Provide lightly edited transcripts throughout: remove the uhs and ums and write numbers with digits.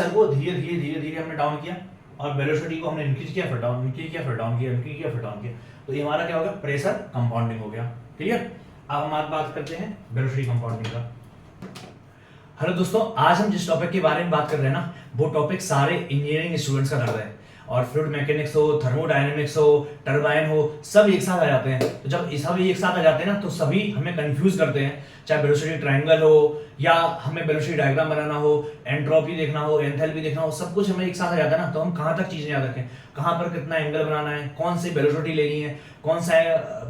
Pressure को धीरे धीरे हमने डाउन किया और वेलोसिटी को हमने इंक्रीज किया, फिर डाउन, इंक्रीज किया, फिर डाउन किया, इंक्रीज किया, फिर डाउन किया, तो ये हमारा क्या हो गया, प्रेशर कंपाउंडिंग हो गया। क्लियर। अब हम आज बात करते हैं वेलोसिटी कंपाउंडिंग का। हेलो दोस्तों, आज हम जिस टॉपिक के बारे में बात कर रहे हैं ना, वो टॉपिक सारे इंजीनियरिंग स्टूडेंट्स का दर्द है। और फ्लूइड मैकेनिक्स हो, थर्मोडायनेमिक्स हो, टरबाइन हो, सब एक साथ आ जाते हैं। तो जब सब एक साथ आ जाते हैं ना, तो सभी हमें कंफ्यूज करते हैं। चाहे वेलोसिटी ट्रायंगल हो या हमें वेलोसिटी डायग्राम बनाना हो, एंट्रोपी देखना हो, एंथैल्पी देखना हो, सब कुछ हमें एक साथ आ जाता है ना। तो हम कहाँ तक चीजें याद रखें, कहाँ पर कितना एंगल बनाना है, कौन सी वेलोसिटी लेनी है, कौन सा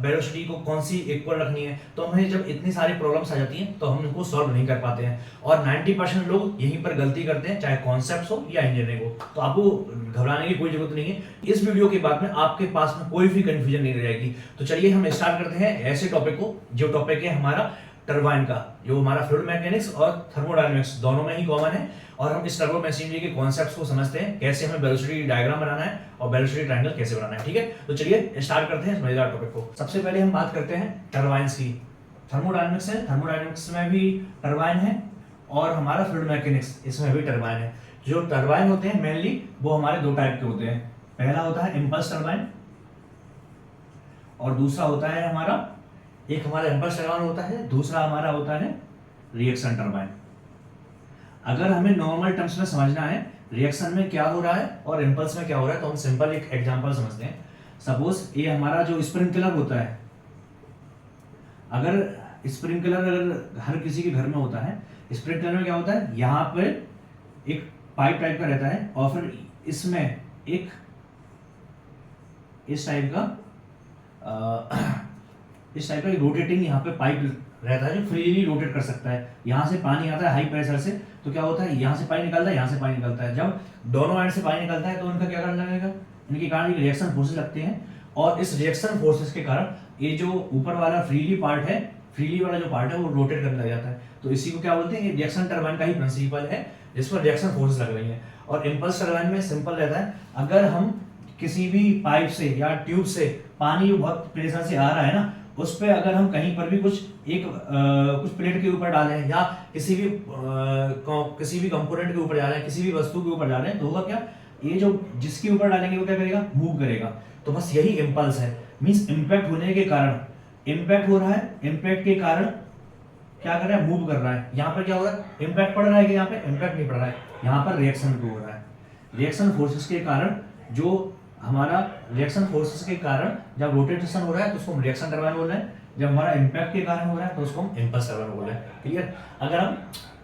वेलोसिटी को कौन सी इक्वल रखनी है, तो हमें जब इतनी सारी प्रॉब्लम्स आ जाती हैं तो हम इनको सॉल्व नहीं कर पाते हैं। और 90% लोग यहीं पर गलती करते हैं, चाहे कॉन्सेप्ट्स हो या इंजीनियरिंग हो। तो आपको घबराने की कोई जरूरत नहीं है। इस वीडियो के बाद में आपके पास में कोई भी कंफ्यूजन नहीं रहेगी। तो चलिए हम स्टार्ट करते हैं ऐसे टॉपिक को, जो टॉपिक है हमारा टरबाइन का, जो हमारा फ्लूइड मैकेनिक्स और थर्मोडायनेमिक्स दोनों में ही कॉमन है। और हम इस टर्बो मशीनरी के कॉन्सेप्ट्स को समझते हैं, कैसे हमें वेलोसिटी डायग्राम बनाना है और वेलोसिटी ट्रायंगल कैसे बनाना है। ठीक है, तो चलिए स्टार्ट करते हैं इस मजेदार टॉपिक को। सबसे पहले हम बात करते हैं टरबाइंस की। थर्मोडायनेमिक्स है, थर्मोडायनेमिक्स में भी टरबाइन है, और हमारा फ्लूइड मैकेनिक्स, इसमें भी टरबाइन है। जो टरबाइन होते हैं मेनली वो हमारे दो टाइप के होते हैं। पहला होता है इंपल्स टरबाइन और दूसरा होता है हमारा, एक हमारा इंपल्स टरबाइन होता है, दूसरा हमारा होता है रिएक्शन टरबाइन। अगर हमें नॉर्मल टर्म्स में समझना है रिएक्शन में क्या हो रहा है और इंपल्स में क्या हो रहा है, तो हम सिंपल एक एग्जांपल समझते हैं। सपोज ये हमारा जो स्प्रिंकलर होता है, अगर स्प्रिंकलर अगर हर किसी के घर में होता है, स्प्रिंकलर में क्या होता है, यहाँ पे एक पाइप टाइप का रहता है और फिर इसमें एक इस टाइप का एक रोटेटिंग यहाँ पे पाइप रहता है जो फ्रीली रोटेट कर सकता है। यहाँ से पानी आता है हाई प्रेशर से, तो क्या होता है, यहाँ से पानी निकलता है, यहाँ से पानी निकलता है। जब दोनों एंड से पानी निकलता है तो उनका क्या करना लगेगा, इनके कारण रिएक्शन फोर्सेस लगते हैं, और इस रिएक्शन फोर्सेस के कारण ये जो ऊपर वाला फ्रीली पार्ट है, फ्रीली वाला जो पार्ट है वो रोटेट करने लग जाता है। तो इसी को क्या बोलते हैं, ये रिएक्शन टरबाइन का ही प्रिंसिपल है, जिस पर रिएक्शन फोर्सेस लग रही है। और इंपल्स टरबाइन में सिंपल रहता है, अगर हम किसी भी पाइप से या ट्यूब से पानी बहुत प्रेशर से आ रहा है ना, उस पर अगर हम कहीं पर भी कुछ प्लेट के ऊपर डालें या किसी भी कंपोनेंट के ऊपर डालें, किसी भी वस्तु के ऊपर डालें, तो होगा क्या, ये जो जिसके ऊपर डालेंगे वो क्या करेगा, मूव करेगा। तो बस यही इंपल्स है, मींस इंपैक्ट होने के कारण, इंपैक्ट हो रहा है, इंपैक्ट के कारण क्या कर रहा है, मूव कर रहा है। यहाँ पर क्या हो रहा है, इंपैक्ट पड़ रहा है कि यहाँ पे इंपैक्ट नहीं पड़ रहा है, यहाँ पर रिएक्शन हो रहा है। रिएक्शन फोर्सेस के कारण, जो हमारा रिएक्शन फोर्सेस के कारण जब रोटेशन हो रहा है तो उसको हम रिएक्शन टरबाइन बोल रहे हैं, जब हमारा इंपैक्ट के कारण हो रहा है तो उसको हम इंपल्स टरबाइन बोल रहे हैं। क्लियर, अगर हम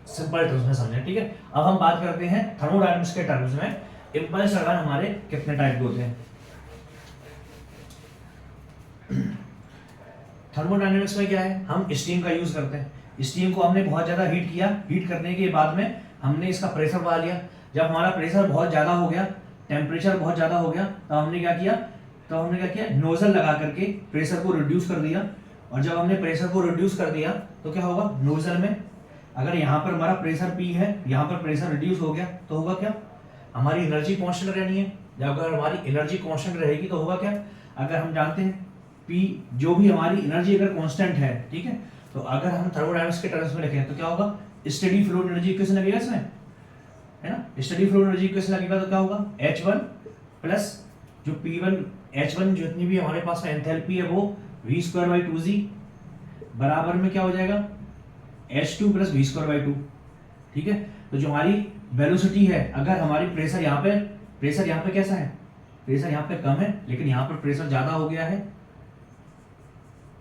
सिंपल टर्म्स में समझें। ठीक है, अब हम बात करते हैं थर्मोडायनेमिक्स के टर्म्स में, इंपल्स टरबाइन हमारे कितने टाइप के होते हैं। थर्मोडायनेमिक्स में क्या है, हम स्टीम का यूज करते हैं। स्टीम को हमने बहुत ज्यादा हीट किया, हीट करने के बाद में हमने इसका प्रेशर बढ़ा लिया। जब हमारा प्रेशर बहुत ज्यादा हो गया, टेम्परेचर बहुत ज्यादा हो गया, तो हमने क्या किया, नोजल लगा करके प्रेशर को रिड्यूस कर दिया। और जब हमने प्रेशर को रिड्यूस कर दिया तो क्या होगा, नोजल में अगर यहाँ पर हमारा प्रेशर P है, यहाँ पर प्रेशर रिड्यूस हो गया, तो होगा क्या, हमारी एनर्जी कांस्टेंट रहनी है। जब अगर हमारी एनर्जी कांस्टेंट रहेगी तो होगा क्या, अगर हम जानते हैं P, जो भी हमारी एनर्जी अगर कांस्टेंट है, ठीक है, तो अगर हम थर्मोडायनेमिक्स के टर्म्स में लिखें तो क्या होगा, स्टेडी फ्लो एनर्जी इक्वेशन लगेगा इसमें, है ना। स्टेडी फ्लो एनर्जी इक्वेशन लगेगा तो क्या होगा, H1 प्लस जो P1, H1 जितनी भी हमारे पास में एंथैल्पी है वो v²/2g बराबर में क्या हो जाएगा, H2 प्लस v²/2। ठीक है, तो जो हमारी वेलोसिटी है, अगर हमारी प्रेशर यहाँ पे कैसा है, प्रेशर यहाँ पे कम है लेकिन यहाँ पर प्रेशर ज्यादा हो गया है,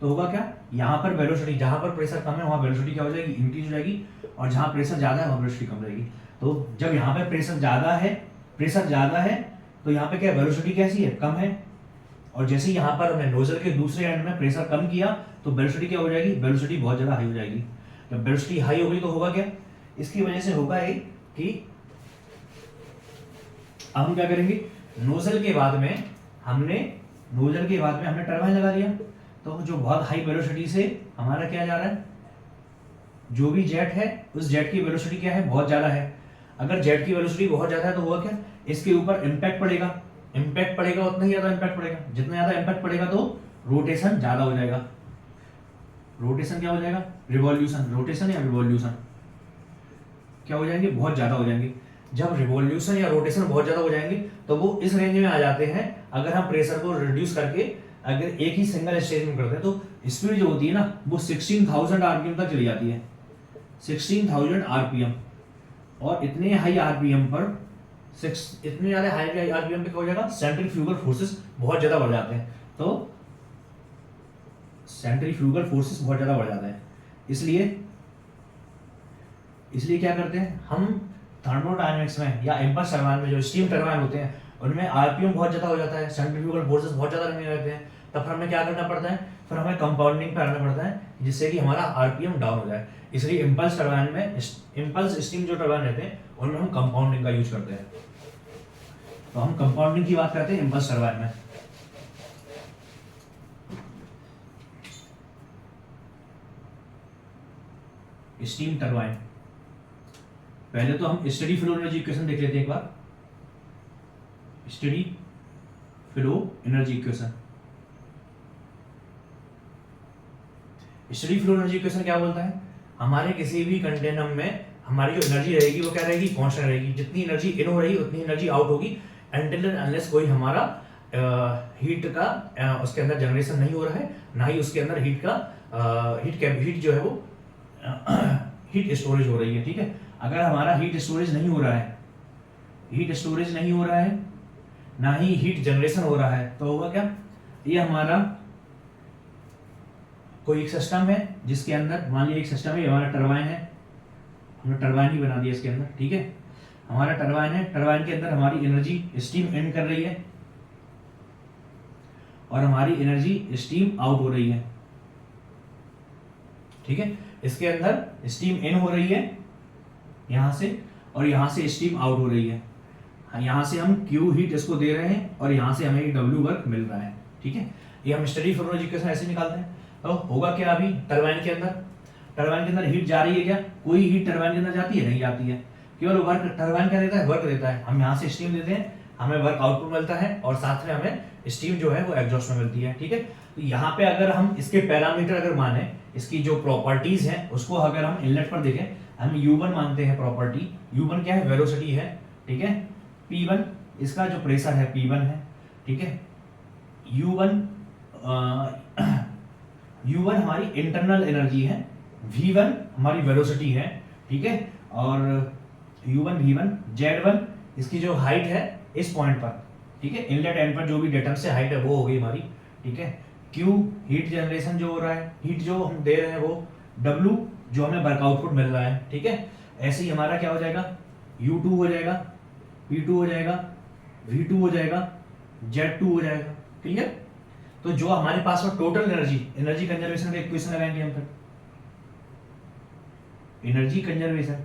तो होगा क्या, यहाँ पर वेलोसिटी, जहां पर प्रेशर कम है वहां वेलोसिटी क्या हो जाएगी, इंक्रीज हो जाएगी, और जहां प्रेशर ज्यादा है वहां वेलोसिटी कम रहेगी। तो जब यहाँ पे प्रेशर ज्यादा है तो यहाँ पे क्या, वेलोसिटी कैसी है, कम है। और जैसे यहाँ पर हमने नोजल के दूसरे एंड में प्रेशर कम किया तो वेलोसिटी क्या हो जाएगी, वेलोसिटी बहुत ज्यादा हाई हो जाएगी। जब वेलोसिटी हाई होगी तो होगा क्या, इसकी वजह से होगा ये कि अब हम क्या करेंगे, नोजल के बाद में हमने टरबाइन लगा दिया, तो जो बहुत हाई वेलोसिटी से हमारा क्या जा रहा है, जो भी जेट है उस जेट की वेलोसिटी क्या है, बहुत ज्यादा है। अगर जेट की वेलोसिटी बहुत ज्यादा है तो होगा क्या, इसके ऊपर इम्पैक्ट पड़ेगा, उतना ही ज्यादा इम्पैक्ट पड़ेगा, जितना ज्यादा इम्पैक्ट पड़ेगा तो रोटेशन ज्यादा हो जाएगा। रोटेशन क्या हो जाएगा, रिवॉल्यूशन, रोटेशन या रिवॉल्यूशन क्या हो जाएंगे, बहुत ज्यादा हो जाएंगे। जब रिवॉल्यूशन या रोटेशन बहुत ज्यादा हो जाएंगे तो वो इस रेंज में आ जाते हैं। अगर हम प्रेशर को रिड्यूस करके अगर एक ही सिंगल स्टेज में करते हैं तो स्पीड जो होती है ना वो 16,000 आरपीएम तक चली जाती है, 16,000 आरपीएम। और इतने हाई आरपीएम पर इतने ज्यादा हाई आरपीएम पे क्या हो जाएगा, सेंट्रीफ्यूगल फोर्सेस बहुत ज्यादा बढ़ जाते हैं। तो सेंट्रीफ्यूगल फोर्सेस बहुत ज्यादा बढ़ जाते हैं, इसलिए क्या करते हैं हम थर्मोडायनेमिक्स में या इम्पल्स टरबाइन में जो स्टीम टरबाइन होते हैं उनमें आरपीएम बहुत ज्यादा हो जाता है, सेंट्रीफ्यूगल फोर्सेस बहुत ज्यादा लगने लगते हैं। तब फिर हमें क्या करना पड़ता है, फिर हमें कंपाउंडिंग पे आना पड़ता है जिससे कि हमारा आरपीएम डाउन हो जाए। इसलिए इम्पल्स टरबाइन में, इम्पल्स स्टीम जो टरबाइन रहते हैं उनमें हम कंपाउंडिंग का यूज करते हैं। तो हम कंपाउंडिंग की बात करते हैं इम्पल्स टरबाइन में। स्टीम टरबाइन, पहले तो हम स्टेडी फ्लो एनर्जी इक्वेशन देख लेते हैं एक बार। Steady flow energy equation, steady flow energy equation क्या बोलता है, हमारे किसी भी कंटेनर में हमारी जो एनर्जी रहेगी वो क्या रहेगी, कांस्टेंट रहेगी। जितनी एनर्जी इन हो रही है उतनी एनर्जी आउट होगी, अनटिल अनलेस कोई हमारा हीट का उसके अंदर जनरेशन नहीं हो रहा है, ना ही उसके अंदर हीट का हीट जो है वो हीट स्टोरेज हो रही है। ठीक है, अगर हमारा हीट स्टोरेज नहीं हो रहा है, हीट स्टोरेज नहीं हो रहा है, ना ही हीट जनरेशन हो रहा है, तो होगा क्या, ये हमारा कोई एक सिस्टम है जिसके अंदर, मान लीजिए एक सिस्टम है, हमारा टरबाइन है, हमने टरबाइन ही बना दिया इसके अंदर। ठीक है, हमारा टरबाइन है, टरबाइन के अंदर हमारी एनर्जी स्टीम इन कर रही है और हमारी एनर्जी स्टीम आउट हो रही है। ठीक है, इसके अंदर स्टीम इन हो रही है यहां से, और यहां से स्टीम आउट हो रही है। यहां से हम Q हीट इसको दे रहे हैं और यहां से हमें W वर्क मिल रहा है। ठीक है, ये हम स्टडी फ्लो एनर्जी इक्वेशन ऐसे निकालते हैं। तो होगा क्या, अभी टरबाइन के अंदर हीट जा रही है क्या, कोई हीट टरबाइन के अंदर जाती है, नहीं जाती है। केवल वर्क टरबाइन क्या देता है, वर्क देता है। हम यहाँ से स्टीम देते हैं, हमें वर्क आउटपुट मिलता है और साथ में हमें स्टीम जो है वो एग्जॉस्ट में मिलती है। ठीक है, तो यहाँ पे अगर हम इसके पैरामीटर अगर माने, इसकी जो प्रॉपर्टीज है उसको अगर हम इनलेट पर देखें, हम U1 मानते हैं प्रॉपर्टी। U1 क्या है, वेलोसिटी है। ठीक है, P1 इसका जो प्रेशर है P1 है। ठीक है, U1 हमारी इंटरनल एनर्जी है, V1 हमारी वेलोसिटी है। ठीक है, और U1 V1 Z1 इसकी जो हाइट है इस पॉइंट पर। ठीक है, इनलेट एंड पर जो भी डेटम से हाइट है वो हो गई हमारी। ठीक है, Q हीट जनरेशन जो हो रहा है, हीट जो हम दे रहे हैं वो, W जो हमें वर्क आउटपुट मिल रहा है। ठीक है, ऐसे ही हमारा क्या हो जाएगा, U2 हो जाएगा, P2 हो जाएगा, V2 हो जाएगा, Z2 हो जाएगा। क्लियर, तो जो हमारे पास में टोटल एनर्जी कंजर्वेशन का इक्वेशन लगाएंगे हम फिर एनर्जी कंजर्वेशन।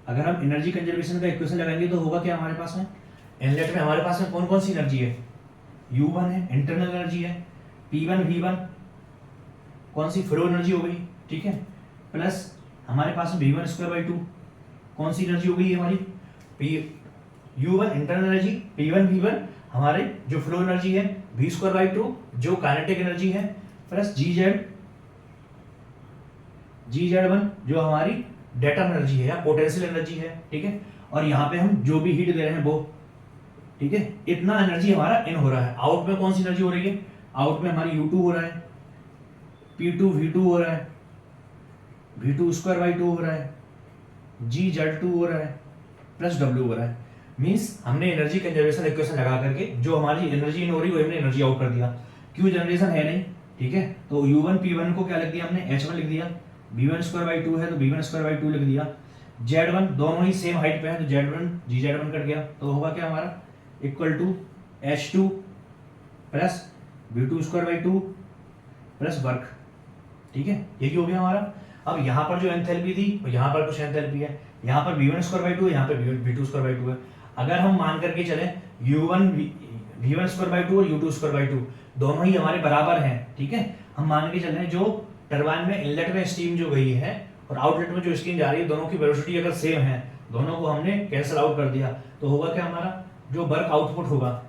अगर हम एनर्जी कंजर्वेशन का इक्वेशन लगाएंगे तो होगा क्या, हमारे पास में इनलेट में हमारे पास में कौन कौन सी एनर्जी है, U1 है, इंटरनल एनर्जी है, P1 V1 कौन सी, फ्लो एनर्जी हो गई। ठीक है, प्लस हमारे पास में V1 स्क्वायर बाई 2 कौन सी एनर्जी हो गई है हमारी, U1 internal energy, P1 V1 हमारे जो फ्लो एनर्जी है, V स्क्वायर बाई 2 जो काइनेटिक एनर्जी है, प्लस GZ1 जो हमारी डेटम एनर्जी है या पोटेंशियल एनर्जी है। ठीक है, और यहाँ पे हम जो भी हीट दे रहे हैं वो। ठीक है, इतना एनर्जी हमारा इन हो रहा है। आउट में कौन सी एनर्जी हो रही है, आउट में हमारी U2 हो रहा है, P2 V2 हो रहा है, V2 स्क्वायर बाई 2 हो रहा है, GZ2 हो रहा है, प्लस W हो रहा है। मींस हमने एनर्जी कंजर्वेशन इक्वेशन लगा करके जो हमारी एनर्जी इन हो रही है वो हमने एनर्जी आउट कर दिया। Q जनरेशन है नहीं। ठीक है, तो U1 P1 को क्या लिख दिया हमने, H1 लिख दिया, V1 स्क्वायर बाई 2 है तो V1 स्क्वायर बाई 2 लिख दिया, Z1 दोनों ही सेम हाइट पे है तो Z1 GZ1 कट गया, तो होगा क्या हमारा, equal to H2 plus V2 square by 2 plus work. ठीक है, ये हो गया हमारा। अब यहाँ पर जो एंथैल्पी थी और यहाँ पर कुछ एंथैल्पी है, यहाँ पर V1 स्क्वायर बाई 2 है, यहाँ पर V2 स्क्वायर बाई 2 है। अगर हम मान करके चले U1 V1 स्क्वायर बाई 2 और U2 स्क्वायर बाई 2 दोनों ही हमारे बराबर हैं। ठीक है, हम मान के चल रहे हैं जो टरबाइन में इनलेट में स्टीम जो गई है और आउटलेट में जो स्टीम जा रही है, दोनों की वेलोसिटी अगर सेम है, दोनों को हमने कैंसिल आउट कर दिया, तो होगा क्या हमारा, जो वर्क आउटपुट होगा,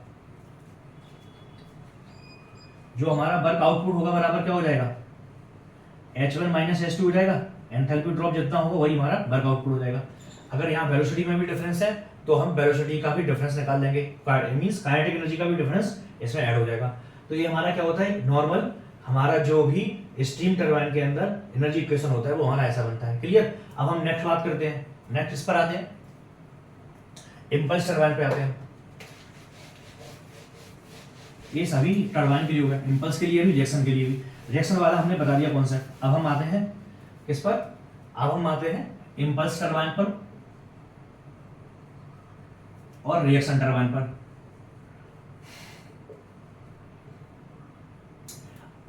जो हमारा वर्क आउटपुट होगा बराबर क्या हो जाएगा, H1 माइनस H2 हो जाएगा। एंथैल्पी ड्रॉप जितना होगा वही हमारा वर्क आउटपुट हो जाएगा। अगर यहाँ वेलोसिटी में भी डिफरेंस है तो हम वेलोसिटी का भी डिफरेंस निकाल लेंगे, मींस काइनेटिक एनर्जी का भी डिफरेंस इसमें ऐड हो जाएगा। तो ये हमारा क्या होता है, नॉर्मल हमारा जो भी स्टीम टरबाइन के अंदर एनर्जी इक्वेशन होता है वो हमारा ऐसा बनता है। क्लियर। अब हम नेक्स्ट बात करते हैं, नेक्स्ट इस पर आते हैं, इंपल्स टरबाइन पे आते हैं। ये सभी टरबाइन के लिए होगा, इंपल्स के लिए भी, रिएक्शन के लिए भी। रिएक्शन वाला हमने बता दिया कॉन्सेप्ट। अब हम आते हैं किस पर, अब हम आते हैं इंपल्स टरबाइन पर और रिएक्शन टरबाइन पर।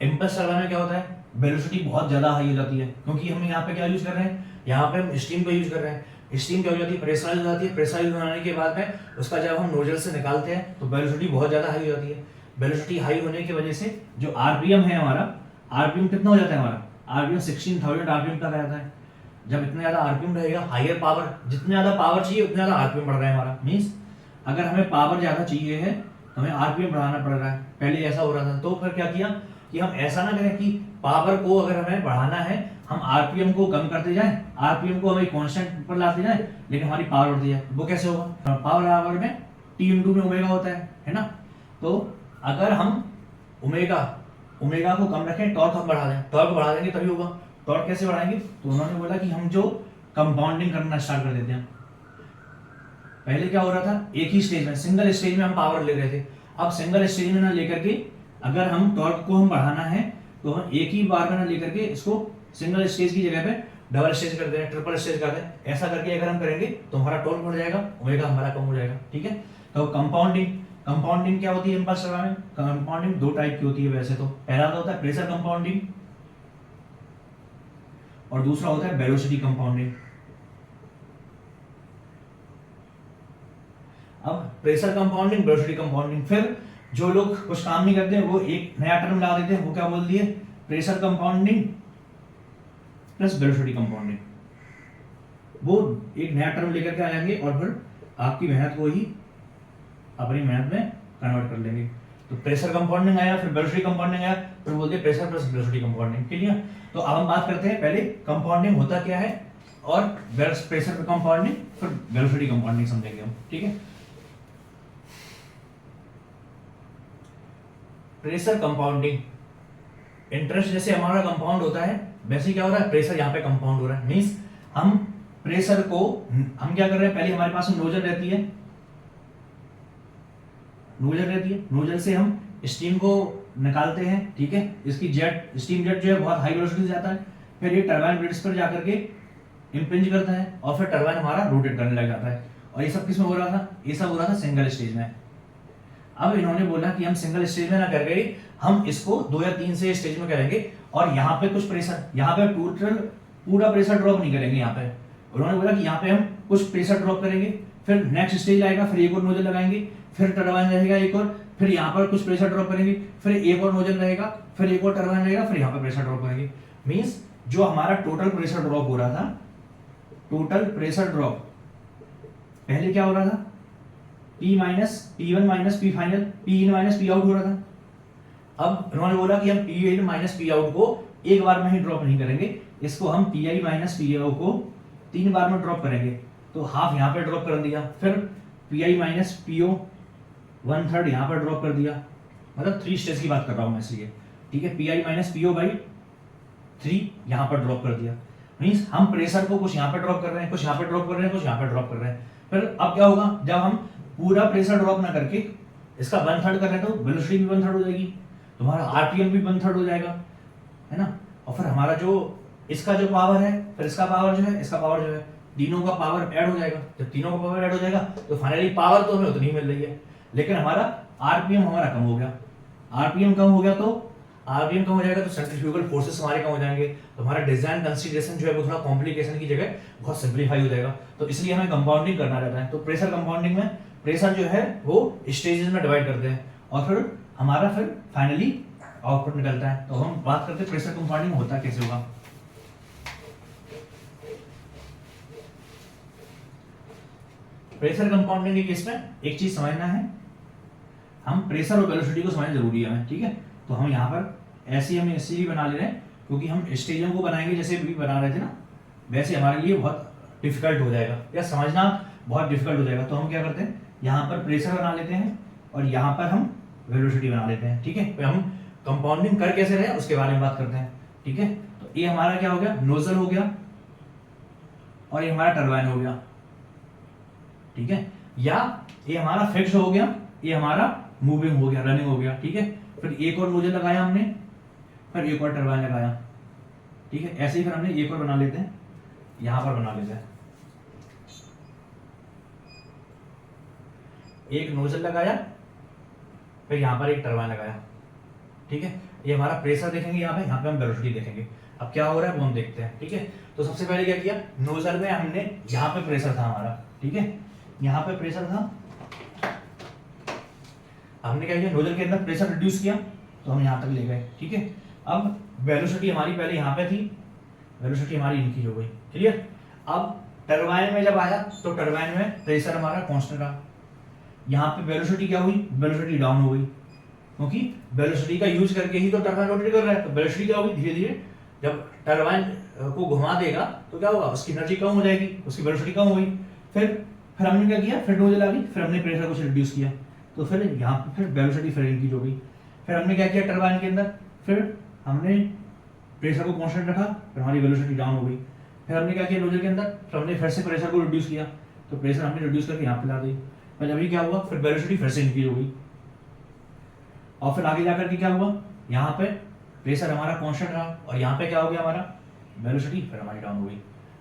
इंपल्स टरबाइन में क्या होता है, वेलोसिटी बहुत ज्यादा हाई हो जाती है, क्योंकि हम यहाँ पे क्या यूज कर रहे हैं, यहाँ पे हम स्टीम का यूज कर रहे हैं। स्टीम क्या हो जाती है, प्रेशराइज हो जाती है। प्रेशराइज होने के बाद में उसका जब हम नोजल से निकालते हैं तो वेलोसिटी बहुत ज्यादा हाई हो जाती है। वेलोसिटी हाई होने की वजह से जो आरपीएम है हमारा, आरपीएम कितना हो जाता है हमारा, आरपीएम 16,000 आरपीएम तक आ जाता है। जब इतना ज्यादा आरपीएम रहेगा, हायर पावर, जितने ज्यादा पावर चाहिए उतना ज्यादा आरपीएम बढ़ रहा है हमारा। मीन्स अगर हमें पावर ज्यादा चाहिए है तो हमें आरपीएम बढ़ाना पड़ रहा है। पहले ऐसा हो रहा था, तो फिर क्या किया कि हम ऐसा ना करें कि पावर को अगर हमें बढ़ाना है हम आरपीएम को कम करते जाएं, आरपीएम को हमें कांस्टेंट पर लाते जाएं, लेकिन हमारी पावर बढ़ती जाए। वो कैसे होगा, पावर बराबर में टी इंटू में ओमेगा होता है ना। तो अगर हम ओमेगा को कम रखें, टॉर्क हम बढ़ा दें, टॉर्क बढ़ा देंगे तभी होगा। टॉर्क कैसे बढ़ाएंगे, तो उन्होंने बोला कि हम जो कंपाउंडिंग करना स्टार्ट कर देते हैं। पहले क्या हो रहा था, एक ही स्टेज में, सिंगल स्टेज में हम पावर ले रहे थे। अब सिंगल स्टेज में ना लेकर के अगर हम टॉर्क को हम बढ़ाना है तो हम एक ही बार में ना लेकर के इसको सिंगल स्टेज की जगह पे डबल स्टेज कर दें, ट्रिपल स्टेज कर दें। ऐसा करके अगर हम करेंगे तो हमारा टॉर्क बढ़ जाएगा, ओमेगा हमारा कम हो जाएगा। ठीक है। तो कंपाउंडिंग क्या होती है इंपल्स टरबाइन में, कंपाउंडिंग दो टाइप की होती है वैसे तो। पहला तो होता है प्रेशर कंपाउंडिंग और दूसरा होता है वेलोसिटी कंपाउंडिंग। अब प्रेशर कंपाउंडिंग, वेलोसिटी कंपाउंडिंग, फिर जो लोग कुछ काम नहीं करते हैं वो एक नया टर्म ला देते हैं, वो क्या बोल दिए, pressure compounding plus velocity compounding. वो एक नया टर्म लेकर के आ जाएंगे और फिर आपकी मेहनत को ही अपनी मेहनत में कन्वर्ट कर लेंगे। तो प्रेशर कंपाउंडिंग आया, फिर वेलोसिटी कंपाउंडिंग आया, फिर बोलते हैं pressure plus velocity compounding. Clear. तो अब हम बात करते हैं पहले कंपाउंडिंग होता क्या है और प्रेशर कंपाउंडिंग फिर वेलोसिटी कंपाउंडिंग समझेंगे हम। ठीक है। प्रेशर कंपाउंडिंग, इंटरेस्ट जैसे हमारा कंपाउंड होता है वैसे क्या हो रहा है, प्रेशर यहाँ पे कंपाउंड हो रहा है। मींस हम प्रेशर को हम क्या कर रहे हैं, पहले हमारे पास नोजल रहती है, नोजल से हम स्टीम को निकालते हैं। ठीक है। इसकी स्टीम जेट जो है बहुत हाई वेलोसिटी से जाता है, फिर ये टरबाइन ब्लेड्स पर जाकर के इंप्रिंज करता है और फिर टरबाइन हमारा रोटेट करने लग जाता है। और ये सब किस में हो रहा था, ये सब हो रहा था सिंगल स्टेज में। अब इन्होंने बोला कि हम सिंगल स्टेज में ना करके हम इसको 2 या 3 से स्टेज में करेंगे और यहाँ पे कुछ प्रेशर, यहाँ पे पूरा प्रेशर ड्रॉप नहीं करेंगे। यहाँ पे उन्होंने बोला कि यहाँ पे हम कुछ प्रेशर ड्रॉप करेंगे, फिर नेक्स्ट स्टेज आएगा, फिर एक और नोजल लगाएंगे, फिर टरबाइन रहेगा एक और, फिर यहाँ पर कुछ प्रेशर ड्रॉप करेंगे, फिर एक और नोजल रहेगा, फिर एक और टरबाइन रहेगा, फिर यहाँ पर प्रेशर ड्रॉप करेंगे। मीन्स जो हमारा टोटल प्रेशर ड्रॉप हो रहा था, टोटल प्रेशर ड्रॉप पहले क्या हो रहा था, P minus P1 minus P final, P इन माइनस P आउट हो रहा था। अब उन्होंने बोला कि हम P इन माइनस P आउट को एक बार में ही ड्रॉप नहीं करेंगे, इसको हम Pi माइनस P आउट को 3 बार में ड्रॉप करेंगे। तो हाफ यहाँ पे ड्रॉप कर दिया, फिर Pi माइनस PO 1/3 यहाँ पर ड्रॉप कर दिया, मतलब 3 स्टेज की बात कर रहा हूँ मैं इसलिए। ठीक है। Pi माइनस PO बाई 3 यहाँ पर ड्रॉप कर दिया। मीन्स हम प्रेशर को कुछ यहाँ पे ड्रॉप कर रहे हैं, कुछ यहाँ पे ड्रॉप कर रहे हैं, कुछ यहाँ पे ड्रॉप कर रहे हैं। फिर अब क्या होगा, जब हम पूरा प्रेशर ड्रॉप ना करके इसका 1/3 कर रहे हैं तो वेलोसिटी भी 1/3 हो जाएगी, तुम्हारा आरपीएम भी 1/3 हो जाएगा, है ना। और फिर हमारा जो इसका जो पावर है, फिर इसका पावर जो है, इसका पावर जो है, तीनों का पावर ऐड हो जाएगा। जब तीनों का पावर ऐड हो जाएगा तो फाइनली पावर तो हमें उतनी मिल रही है, लेकिन हमारा आरपीएम हमारा कम हो गया। आरपीएम कम हो गया तो सेंट्रीफ्यूगल फोर्सेस हमारे कम हो जाएंगे, तो हमारा डिजाइन कंसीडरेशन जो है वो थोड़ा कॉम्प्लिकेशन की जगह बहुत सिंप्लीफाई हो जाएगा। तो इसलिए हमें कंपाउंडिंग करना रहता है। तो प्रेशर कंपाउंडिंग में प्रेशर जो है वो स्टेजेस में डिवाइड करते हैं और फिर हमारा फिर फाइनली आउटपुट निकलता है। तो हम बात करते हैं प्रेशर कंपाउंडिंग होता कैसे होगा। प्रेशर कंपाउंडिंग के केस में एक चीज समझना है, हम प्रेशर और वेलोसिटी को समझना जरूरी है हमें। ठीक है। तो हम यहाँ पर ऐसे भी बना ले रहे हैं, क्योंकि हम स्टेजों को बनाएंगे जैसे भी बना रहे थे ना, वैसे हमारे लिए बहुत डिफिकल्ट हो जाएगा या समझना बहुत डिफिकल्ट हो जाएगा। तो हम क्या करते हैं, यहाँ पर प्रेशर बना लेते हैं और यहाँ पर हम वेलोसिटी बना लेते हैं। ठीक है, तो हम कंपाउंडिंग कर कैसे रहे उसके बारे में बात करते हैं। ठीक है, तो ये हमारा क्या हो गया, नोजल हो गया और ये हमारा टरबाइन हो गया। ठीक है, या ये हमारा फिक्स हो गया, ये हमारा मूविंग हो गया, रनिंग हो गया। ठीक है, फिर एक और नोजल लगाया हमने, फिर एक और टरबाइन लगाया। ठीक है, ऐसे ही फिर हमने एक और बना लेते हैं, यहां पर बना लेते हैं, एक नोजल लगाया, फिर यहां पर एक टरबाइन लगाया। ठीक है, ये हमारा प्रेशर देखेंगे यहाँ पे हम वेलोसिटी देखेंगे। अब क्या हो रहा है वो हम देखते हैं। ठीक है, तो सबसे पहले क्या किया, नोजल में हमने यहाँ पे प्रेशर था हमारा। ठीक है, यहाँ पे प्रेशर था, हमने क्या किया, नोजल के अंदर प्रेशर रिड्यूस किया तो हम यहाँ तक ले गए। ठीक है, अब वेलोसिटी हमारी पहले यहाँ पे थी, वेलोसिटी हमारी इंक्रीज हो गई। क्लियर, अब टरबाइन में जब आया तो टरबाइन में प्रेशर हमारा कांस्टेंट रहा, यहाँ पे वेलोसिटी क्या हुई, वेलोसिटी डाउन हो गई, क्योंकि वेलोसिटी का यूज करके ही तो टरबाइन रोटेट कर रहा है। तो वेलोसिटी क्या होगी, धीरे धीरे जब टरबाइन को घुमा देगा तो क्या होगा, उसकी एनर्जी कम हो जाएगी, उसकी वेलोसिटी कम हो गई। फिर हमने क्या किया, फिर नोजल आ गई, फिर हमने प्रेशर को रिड्यूस किया, तो फिर यहाँ पे फिर वेलोसिटी फिर इंक्रीज हो गई। फिर हमने क्या किया, टरबाइन के अंदर फिर हमने प्रेशर को कांस्टेंट रखा, फिर हमारी वेलोसिटी डाउन हो गई। फिर हमने क्या किया, नोजल के अंदर फिर हमने फिर से प्रेशर को रिड्यूस किया, तो प्रेशर हमने रिड्यूस करके यहाँ पे ला दी। फिर अभी क्या हुआ, फिर वेलोसिटी फिर से इंक्रीज हो गई, और फिर आगे जाकर के क्या हुआ, यहाँ पे प्रेशर हमारा कांस्टेंट रहा और यहाँ पे क्या हो गया, हमारा वेलोसिटी फिर हमारी डाउन हो गई।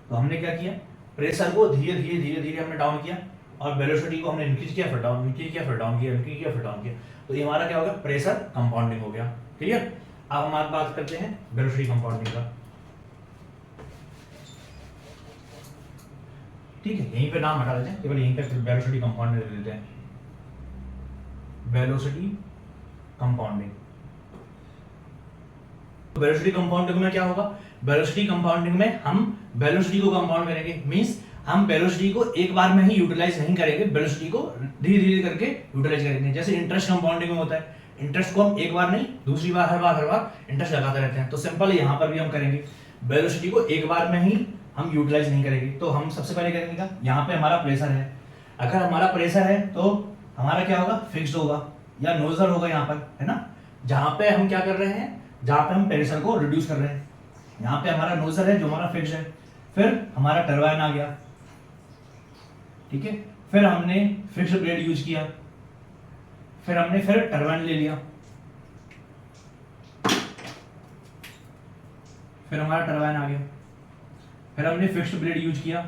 तो हमने क्या किया, प्रेशर को धीरे धीरे धीरे धीरे हमने डाउन किया और वेलोसिटी को हमने इंक्रीज किया, फिर डाउन, इंक्रीज किया, फिर डाउन किया, इंक्रीज किया, फिर डाउन किया। तो ये हमारा क्या हो गया, प्रेशर कंपाउंडिंग हो गया। क्लियर, अब हम बात करते हैं वेलोसिटी कंपाउंडिंग का। ठीक है, यहीं पे नाम हटा देते हैं, केवल यहीं पे वेलोसिटी कंपाउंडिंग लिख देते हैं, वेलोसिटी कंपाउंडिंग। वेलोसिटी कंपाउंडिंग में क्या होगा, वेलोसिटी कंपाउंडिंग में हम वेलोसिटी को कंपाउंड करेंगे, मींस हम वेलोसिटी को एक बार में ही यूटिलाइज नहीं करेंगे, वेलोसिटी को धीरे धीरे करके यूटिलाइज करेंगे। जैसे इंटरेस्ट कंपाउंडिंग में होता है, इंटरेस्ट को हम एक बार नहीं, दूसरी बार हर बार इंटरेस्ट लगाते रहते हैं। तो सिंपल यहाँ पर भी हम करेंगे, वेलोसिटी को एक बार में ही हम यूटिलाइज नहीं करेंगे। तो हम सबसे पहले करेंगे क्या, यहाँ पे हमारा प्रेशर है, अगर हमारा प्रेशर है तो हमारा क्या होगा, फिक्स्ड होगा या नोजल होगा यहाँ पर, है ना, जहां पे हम क्या कर रहे हैं, जहां पे हम प्रेशर को रिड्यूस कर रहे हैं। यहाँ पे हमारा नोजल है जो हमारा फिक्स्ड है, फिर हमारा टरबाइन आ गया। ठीक है, फिर हमने फिक्स्ड ब्लेड यूज किया, फिर हमने फिर टरबाइन ले लिया, फिर हमारा टरबाइन आ गया, फिर हमने फिक्स्ड ब्लेड यूज किया,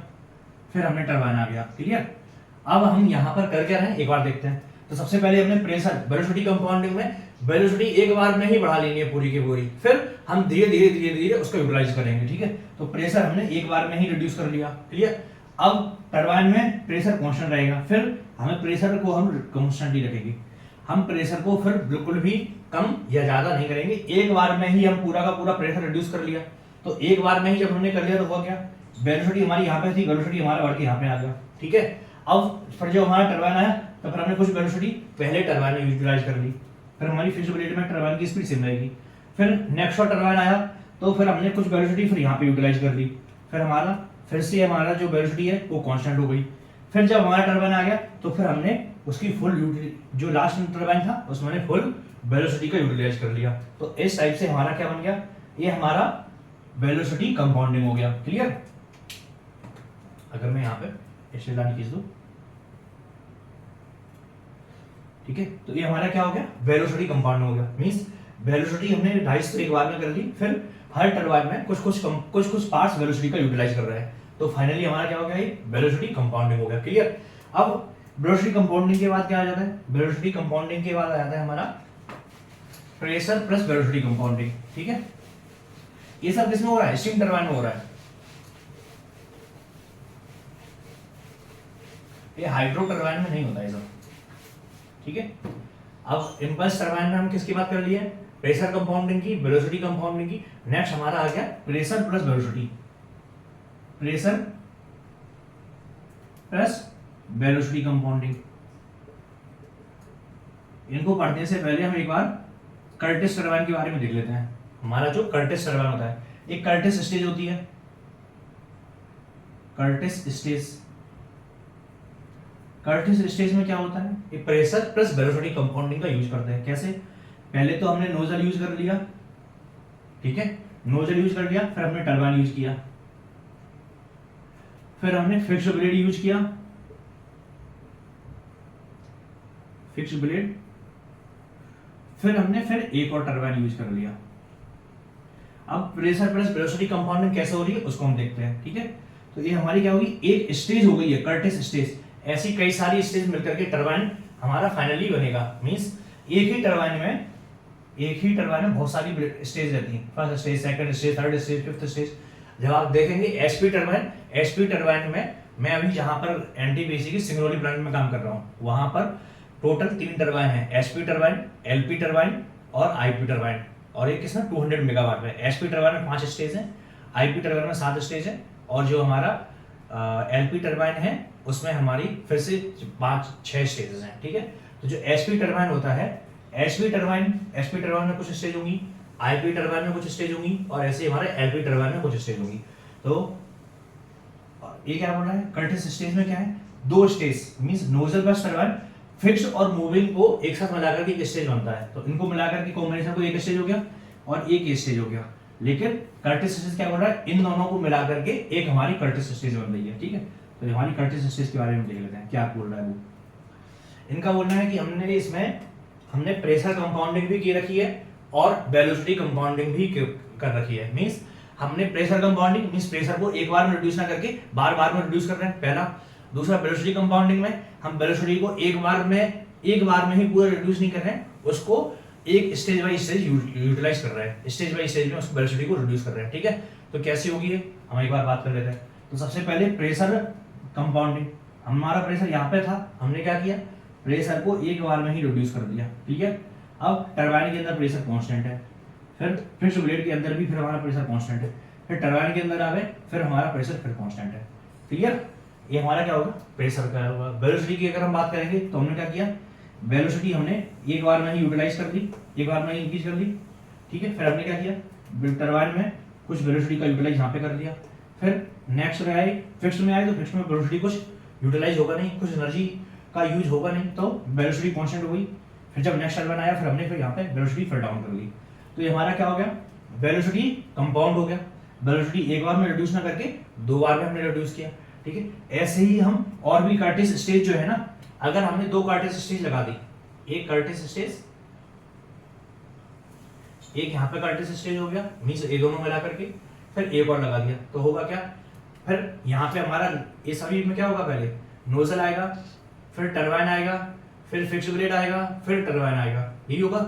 फिर हमने टरबाइन आ गया। क्लियर, अब हम यहाँ पर कर क्या रहे हैं एक बार देखते हैं। तो सबसे पहले हमने प्रेशर, वेलोसिटी कंपाउंडिंग में वेलोसिटी एक बार में ही बढ़ा लेनी है पूरी की पूरी, फिर हम धीरे धीरे धीरे धीरे उसको यूटिलाइज करेंगे। ठीक है, तो प्रेशर हमने एक बार में ही रिड्यूस कर लिया। क्लियर, अब टरबाइन में प्रेशर कांस्टेंट रहेगा, फिर हमें प्रेशर को हम कांस्टेंट ही रखेंगे, हम प्रेशर को फिर बिल्कुल भी कम या ज्यादा नहीं करेंगे, एक बार में ही हम पूरा का पूरा प्रेशर रिड्यूस कर लिया। तो एक बार में ही जब हमने कर लिया तो हुआ क्या, वेलोसिटी हमारी यहाँ पे थी, वेलोसिटी हमारा बढ़ के यहाँ पे आ गया। ठीक है, अब फिर जब हमारा टरबाइन आया तो फिर हमने कुछ वेलोसिटी पहले टरबाइन में यूटिलाइज कर ली, फिर हमारी फिक्स्ड ब्लेड में टरबाइन की स्पीड सेम रहेगी। फिर नेक्स्ट टरबाइन आया तो फिर हमने कुछ वेलोसिटी फिर यहाँ पे यूटिलाइज कर ली, फिर हमारा फिर से हमारा जो वेलोसिटी है वो कांस्टेंट हो गई। फिर जब हमारा टरबाइन आ गया तो फिर हमने उसकी फुल जो लास्ट टरबाइन था उसमें फुल वेलोसिटी का यूटिलाइज कर लिया। तो इस टाइप से हमारा क्या बन गया, ये हमारा वेलोसिटी कंपाउंडिंग हो गया। क्लियर, अगर मैं यहाँ पे इसे लाइन खींच दूं, ठीक है, तो ये हमारा क्या हो गया, वेलोसिटी कंपाउंड हो गया। मींस वेलोसिटी हमने 2.5 तो एक बार में कर ली, फिर हर टरबाइन में कुछ कुछ पार्ट्स वेलोसिटी का यूटिलाइज कर रहे हैं, तो फाइनली हमारा क्या हो गया, ये वेलोसिटी कंपाउंडिंग हो गया। क्लियर, अब वेलोसिटी कंपाउंडिंग के बाद क्या आ जाता है, वेलोसिटी कंपाउंडिंग के बाद आ जाता है हमारा प्रेशर प्लस वेलोसिटी कंपाउंडिंग। ठीक है, ये सब किसमें हो रहा है, स्टीम टरबाइन में हो रहा है, ये हाइड्रो टरबाइन में नहीं होता है सब। ठीक है, अब इंपल्स टरबाइन में हम किसकी बात कर लिए, प्रेशर कंपाउंडिंग की, वेलोसिटी कंपाउंडिंग की। नेक्स्ट हमारा आ गया pressure plus velocity, pressure plus velocity compounding. इनको पढ़ने से पहले हम एक बार कर्टिस टरबाइन के बारे में देख लेते हैं। हमारा जो कर्टिस टरबाइन होता है, एक कर्टिस स्टेज होती है, कर्टिस स्टेज। कर्टिस स्टेज में क्या होता है, ये प्रेशर प्लस वेलोसिटी कंपाउंडिंग का यूज करते हैं। कैसे, पहले तो हमने नोजल यूज कर लिया, ठीक है, नोजल यूज कर लिया, फिर हमने टरबाइन यूज किया, फिर हमने फिक्स्ड ब्लेड यूज किया, फिक्स्ड ब्लेड, फिर हमने एक और टरबाइन यूज कर लिया। अब प्रेशर प्लस वेलोसिटी कंपाउंडिंग कैसे हो रही है उसको हम देखते हैं, ठीक है। तो ये हमारी क्या होगी, एक स्टेज हो गई है कर्टिस स्टेज। ऐसी कई सारी स्टेज मिलकर के टरबाइन हमारा फाइनली बनेगा। मींस एक ही टरबाइन में बहुत सारी स्टेज रहती हैं, first stage, second stage, third stage, fifth stage. जब आप देखेंगे एचपी टरबाइन में, मैं अभी जहां पर एनटीपीसी की सिंगरौली प्लांट में काम कर रहा हूं, वहां पर टोटल 3 टरबाइन है, एचपी टरबाइन, एलपी टरबाइन और आईपी टरबाइन। और एक किसमें 200 मेगावाट में। एचपी टरबाइन में 5 स्टेज है, आईपी टरबाइन में 7 स्टेज है, और जो हमारा एलपी टरबाइन है उसमें हमारी फिर से 5-6 स्टेजेस हैं, ठीक है। तो जो एचपी टरबाइन होता है, एचपी टरबाइन में कुछ स्टेज होंगी, आईपी टरबाइन में कुछ स्टेज होंगी, और ऐसे हमारे एलपी टरबाइन में कुछ स्टेज होंगी। तो ये क्या बोल रहा है, कर्टिस स्टेज में क्या है, 2 stage, means nozzle plus turbine fixed और मूविंग को एक साथ मिलाकर के एक स्टेज बनता है। तो इनको मिलाकर के कॉम्बिनेशन को एक स्टेज हो गया और एक स्टेज हो गया। लेकिन कर्टिस स्टेज क्या बोल रहा है, इन दोनों को मिलाकर के एक हमारी कर्टिस स्टेज बन रही है, ठीक है। तो हमारी कर्टिस स्टेज के बारे में देख लेते हैं क्या बोल रहा है वो। इनका बोलना है कि हमने प्रेशर कंपाउंडिंग भी की रखी है और वेलोसिटी कंपाउंडिंग भी कर रखी है। मींस हमने प्रेशर कंपाउंडिंग मींस प्रेशर को एक बार में रिड्यूस ना करके बार बार में रिड्यूस कर रहे हैं, पहला। दूसरा, वेलोसिटी कंपाउंडिंग में हम वेलोसिटी को एक बार में ही पूरा रिड्यूस नहीं कर रहे हैं, उसको एक स्टेज बाय स्टेज यूटिलाइज कर रहे हैं, स्टेज बाय स्टेज में उसको वेलोसिटी को रिड्यूस कर रहे हैं, ठीक है। तो कैसे होगी ये, हम एक बार बात कर लेते हैं। तो सबसे पहले प्रेशर कंपाउंडिंग, हमारा प्रेशर यहाँ पे था, हमने क्या किया, प्रेशर को एक बार में ही रिड्यूस कर दिया, ठीक है। अब टरबाइन के अंदर प्रेशर कांस्टेंट है, फिर फिक्स्ड ब्लेड के अंदर भी फिर हमारा प्रेशर कांस्टेंट है, फिर टरबाइन के अंदर आ गए, फिर हमारा प्रेशर फिर कांस्टेंट है, क्लियर। ये हमारा क्या होगा, प्रेशर का होगा। वेलोसिटी की अगर हम बात करेंगे तो हमने क्या किया, वेलोसिटी हमने एक बार में ही यूटिलाइज कर दी, एक बार में ही इंक्रीज कर दी, ठीक है। फिर हमने क्या किया, टरबाइन में कुछ वेलोसिटी का यूटिलाइज यहाँ पे कर दिया, फिर नेक्स्ट में आए, फिक्स्ड में आए तो फिक्स्ड में वेलोसिटी कुछ यूटिलाइज होगा नहीं, कुछ एनर्जी का यूज होगा नहीं, तो वेलोसिटी कांस्टेंट हो गई। फिर जब नेक्स्ट टरबाइन आया, फिर हमने फिर यहाँ पे वेलोसिटी फिर डाउन कर दी। तो ये हमारा क्या हो गया, वेलोसिटी कंपाउंड हो गया। वेलोसिटी एक बार में रिड्यूस ना करके 2 बार में हमने रिड्यूस किया, ठीक है। ऐसे ही हम और भी कर्टिस स्टेज जो है ना, अगर हमने 2 कर्टिस स्टेज लगा दी, एक कर्टिस स्टेज, एक यहाँ पे कर्टिस स्टेज हो गया, मींस ये दोनों मिला करके, फिर एक और लगा दिया, तो होगा क्या, फिर यहाँ पे हमारा ये सभी में क्या होगा, पहले नोजल आएगा, फिर टरबाइन आएगा, फिर फिक्स्ड ब्लेड आएगा, फिर टरबाइन आएगा, यही होगा।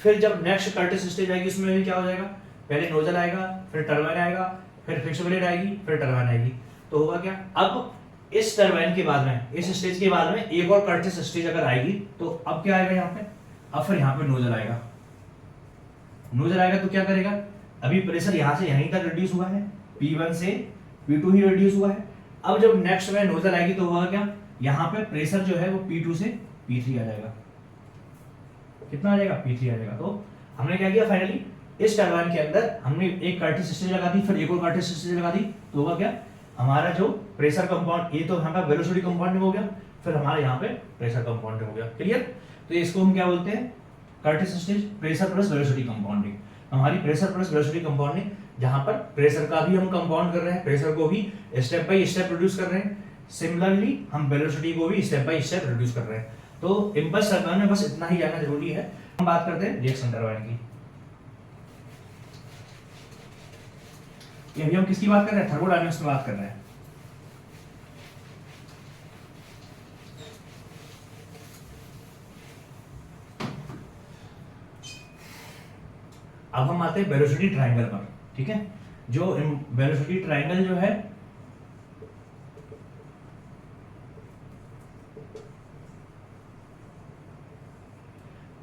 फिर जब नेक्स्ट कर्टिस स्टेज आएगी उसमें भी क्या हो जाएगा, पहले नोजल आएगा, फिर टरबाइन आएगा, फिर फिक्स्ड ब्लेड आएगी, फिर टरबाइन आएगी। तो होगा क्या, अब इस टरबाइन के बाद में, इस स्टेज के बाद में एक और कर्टिस स्टेज अगर आएगी, तो अब क्या आएगा यहाँ पे, अब फिर यहाँ पे नोजल आएगा। नोजल आएगा तो क्या करेगा, अभी प्रेशर यहाँ से यहीं तक रिड्यूस हुआ है, P1 से P2 ही रिड्यूस हुआ है। अब जब नेक्स्ट में नोजल आएगी तो होगा क्या, यहाँ पे प्रेशर जो है वो P2 से P3 आ जाएगा। कितना आ जाएगा, P3 आ जाएगा। तो हमने क्या किया, फाइनली इस टरबाइन के अंदर हमने एक कर्टिस स्टेज लगा दी, फिर एक और कर्टिस स्टेज लगा दी, तो होगा क्या, हमारा जो प्रेशर कंपाउंड, ये तो हमारा वेलोसिटी कंपाउंडिंग हो गया, फिर हमारे यहाँ पे प्रेशर कंपाउंडिंग हो गया, क्लियर। तो इसको हम क्या बोलते हैं, Curtis stage, pressure plus velocity compounding. हमारी प्रेशर प्लस वेलोसिटी कंपाउंडिंग, जहां पर प्रेशर का भी हम कंपाउंड कर रहे हैं, प्रेशर को भी स्टेप बाय स्टेप रिड्यूस कर रहे हैं, सिमिलरली हम वेलोसिटी को भी स्टेप बाय स्टेप रिड्यूस कर रहे हैं। तो इंपल्स टरबाइन में बस इतना ही जानना जरूरी है। हम बात करते हैं रिएक्शन टरबाइन की। अभी हम किसकी बात कर रहे हैं, थर्मोडायनामिक्स में बात कर रहे हैं। अब हम आते हैं वेलोसिटी ट्रायंगल पर, ठीक है। जो वेलोसिटी ट्रायंगल जो है,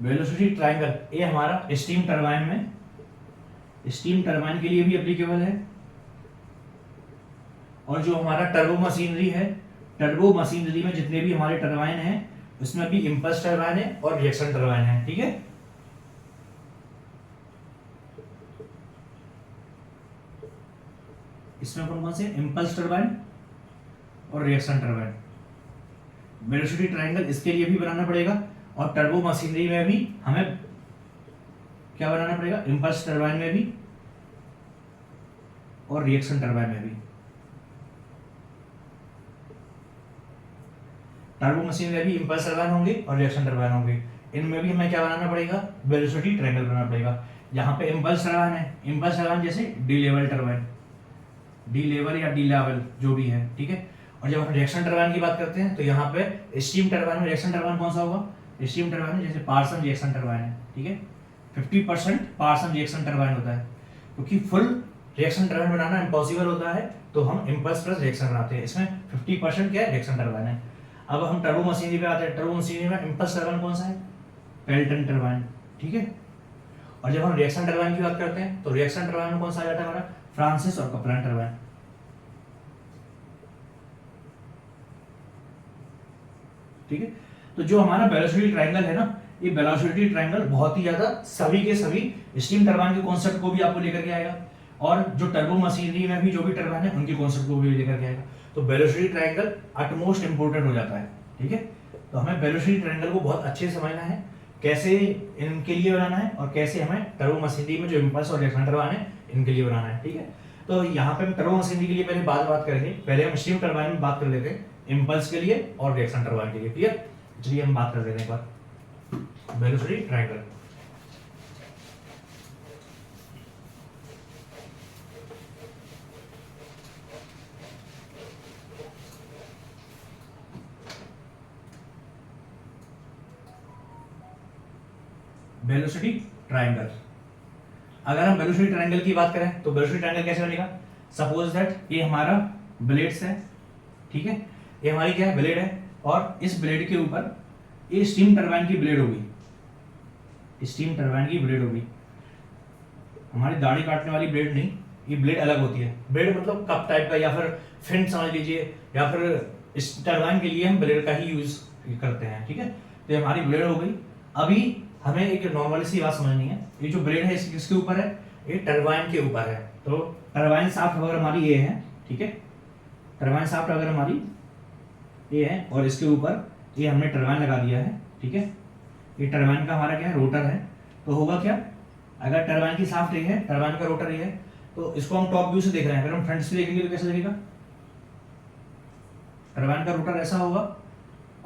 वेलोसिटी ट्रायंगल ये हमारा स्टीम टरबाइन में, स्टीम टरबाइन के लिए भी एप्लीकेबल है। और जो हमारा टर्बो मशीनरी है, टर्बो मशीनरी में जितने भी हमारे टरबाइन हैं, उसमें भी इंपल्स टरबाइन है और रिएक्शन टरबाइन है, ठीक है। इसमें कौन कौन से, इंपल्स टरबाइन और रिएक्शन टरबाइन। वेलोसिटी ट्रायंगल इसके लिए भी बनाना पड़ेगा, और टर्बो मशीनरी में भी हमें क्या बनाना पड़ेगा, इंपल्स टरबाइन में भी और रिएक्शन टरबाइन में भी। टर्बो मशीन में भी इंपल्स टरबाइन होंगे और रिएक्शन टरबाइन होंगे। इनमें भी हमें क्या बनाना पड़ेगा, वेलोसिटी ट्रायंगल बनाना पड़ेगा। यहाँ पे इंपल्स टरबाइन है, इंपल्स टरबाइन जैसे D level turbine, D level या डी लेवल जो भी है, ठीक है। और जब हम रिएक्शन टरबाइन की बात करते हैं तो यहाँ पे स्टीम टरबाइन में रिएक्शन टरबाइन कौन सा होगा, स्टीम टरबाइन जैसे पार्सन रिएक्शन टरबाइन है, ठीक है। 50% पार्सन रिएक्शन टरबाइन होता है, क्योंकि फुल रिएक्शन टरबाइन बनाना इम्पॉसिबल होता है, तो हम इंपल्स प्लस रिएक्शन बनाते हैं। इसमें 50% क्या है, रिएक्शन टरबाइन है। अब हम टर्बो मशीनरी पे आते हैं। टर्बो मशीनरी में इंपल्स टरबाइन कौन सा है, पेल्टन टरबाइन, ठीक है। और जब हम रिएक्शन टरबाइन की बात करते हैं तो रिएक्शन टरबाइन में कौन सा आ जाता है हमारा, फ्रांसिस और कपलान टरबाइन, ठीक है। तो जो हमारा वेलोसिटी ट्रायंगल है ना, ये वेलोसिटी ट्रायंगल बहुत ही ज्यादा सभी के सभी स्टीम टरबाइन के कॉन्सेप्ट को भी आपको लेकर के आएगा, और जो टर्बो मशीनरी में भी जो भी टरबाइन है उनके कॉन्सेप्ट को भी लेकर के आएगा। तो वेलोसिटी ट्रायंगल अटमोस्ट इंपोर्टेंट हो जाता है, ठीक है। तो हमें वेलोसिटी ट्रायंगल को बहुत अच्छे से समझना है, कैसे इनके लिए बनाना है और कैसे हमें टर्बो मशीनरी में जो इंपल्स और रिएक्शन टरबाइन है इनके लिए बनाना है, ठीक है। तो यहाँ पे हम टर्बो मशीनरी के लिए पहले बात करेंगे, पहले हम स्टीम टरबाइन में बात कर लेते हैं, इंपल्स के लिए और रिएक्शन टरबाइन के लिए, क्लियर। चलिए हम बात कर लेते हैं एक बार वेलोसिटी ट्रायंगल। वेलोसिटी ट्रायंगल, अगर हम वेलोसिटी ट्रायंगल की बात करें तो वेलोसिटी ट्रायंगल कैसे बनेगा, सपोज दैट ये हमारा ब्लेड्स है, ठीक है। ये हमारी क्या है, ब्लेड है, और इस ब्लेड के ऊपर ये स्टीम टरबाइन की ब्लेड होगी, स्टीम टरबाइन की ब्लेड होगी, हमारी दाढ़ी काटने वाली ब्लेड नहीं, ये ब्लेड अलग होती है। ब्लेड मतलब कप टाइप का, या फिर फिन समझ लीजिए, या फिर इस टरबाइन के लिए हम ब्लेड का ही यूज करते हैं, ठीक है। तो हमारी ब्लेड हो गई। अभी हमें एक नॉर्मल सी बात समझनी है, ये जो ब्लेड है इसके ऊपर है, ये टरबाइन के ऊपर है। तो टरबाइन शाफ्ट अगर हमारी ये है, ठीक है, टरबाइन शाफ्ट अगर हमारी ये है और इसके ऊपर ये हमने टरबाइन लगा दिया है, ठीक है। ये टरबाइन का हमारा क्या है, रोटर है। तो होगा क्या, अगर टरबाइन की शाफ्ट ये है, टरबाइन का रोटर ये है, तो इसको हम टॉप व्यू से देख रहे हैं, अगर हम फ्रंट से देखेंगे तो कैसे लगेगा, टरबाइन का रोटर ऐसा होगा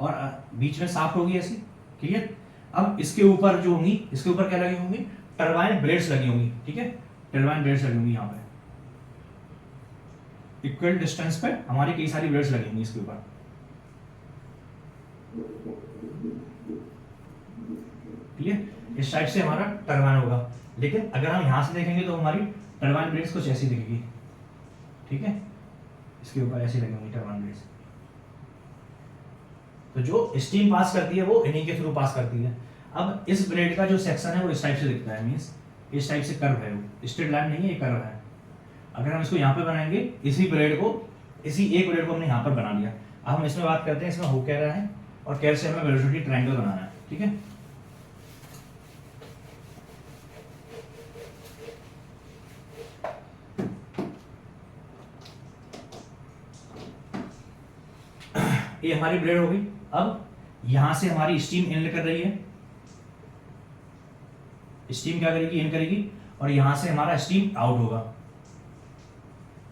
और बीच में शाफ्ट होगी ऐसी, क्लियर। अब इसके ऊपर जो होंगी, इसके ऊपर क्या लगी होंगी, टरबाइन ब्लेड्स लगी होंगी, ठीक है, टरबाइन ब्लेड्स लगी होंगी। यहाँ पे इक्वल डिस्टेंस पे हमारी कई सारी ब्लेड्स लगी होंगी इसके ऊपर, क्लियर। इस साइड से हमारा टरबाइन होगा, लेकिन अगर हम यहां से देखेंगे तो हमारी टरबाइन ब्लेड्स कुछ ऐसी दिखेगी, ठीक है, इसके ऊपर ऐसी लगी होंगी टरबाइन ब्लेड्स। तो जो स्टीम पास करती है वो इन्हीं के थ्रू पास करती है। अब इस ब्लेड का जो सेक्शन है वो इस टाइप से दिखता है, मींस इस टाइप से कर्व है, वो स्ट्रेट लाइन नहीं है, ये कर्व है। अगर हम इसको यहाँ पे बनाएंगे, इसी ब्लेड को, इसी एक ब्लेड को हमने यहाँ पर बना लिया। अब हम इसमें बात करते हैं इसमें हो क्या रहा है और कैसे हमें वेलोसिटी ट्रायंगल बनाना है, ठीक है। ये हमारी ब्लेड हो गई। अब यहां से हमारी स्टीम इन कर रही है, स्टीम क्या करेगी, इन करेगी, और यहां से हमारा स्टीम आउट होगा,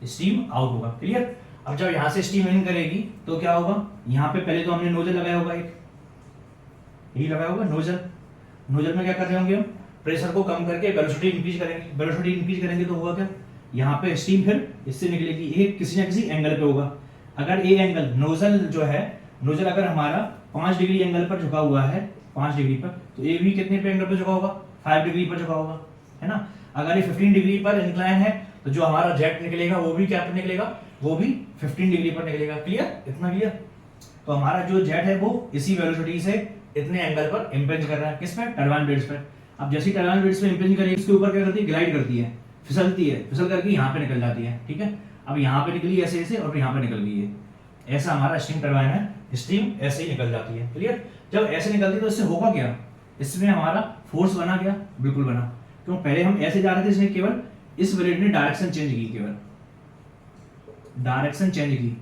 स्टीम आउट होगा, क्लियर। अब जब यहां से स्टीम इन करेगी तो क्या होगा, यहां पे पहले तो हमने नोजल लगाया होगा, एक यही लगाया होगा नोजल। नोजल में क्या कर रहे होंगे हम, प्रेशर को कम करके वेलोसिटी इंक्रीज करेंगे। वेलोसिटी इंक्रीज करेंगे तो होगा क्या, यहाँ पे स्टीम फिर इससे निकलेगी, ये किसी ना किसी एंगल पे होगा। अगर ये एंगल नोजल जो है, नोजल अगर हमारा 5 डिग्री एंगल पर झुका हुआ है, 5 डिग्री पर, तो ये भी कितने पे एंगल पर झुका होगा, 5 डिग्री पर झुका होगा, है ना। अगर ये 15 डिग्री पर इंक्लाइन है तो जो हमारा जेट निकलेगा वो भी क्या पर निकलेगा, वो भी 15 डिग्री पर निकलेगा, क्लियर, इतना क्लियर। तो हमारा जो जेट है वो इसी वेलोसिटी से इतने एंगल पर इंपेंज कर रहा है, किस पे, टरबाइन ब्लेड्स पर। अब जैसे टरबाइन ब्लेड्स पे इंपेंज करेगी, इसके ऊपर क्या करती है, ग्लाइड करती है, फिसलती है, फिसल करके यहाँ पे निकल जाती है, ठीक है। अब यहाँ पे निकली ऐसे ऐसे और यहाँ पे निकल गई है, ऐसा हमारा स्टीम टरबाइन है, स्टीम ऐसे ही निकल जाती है, क्लियर। जब ऐसे निकलती है तो इससे होगा क्या, इसमें हमारा फोर्स बना क्या, बिल्कुल बना। क्यों, पहले हम ऐसे जा रहे थे, इसने केवल इस ब्लेड ने डायरेक्शन चेंज की, केवल डायरेक्शन चेंज की।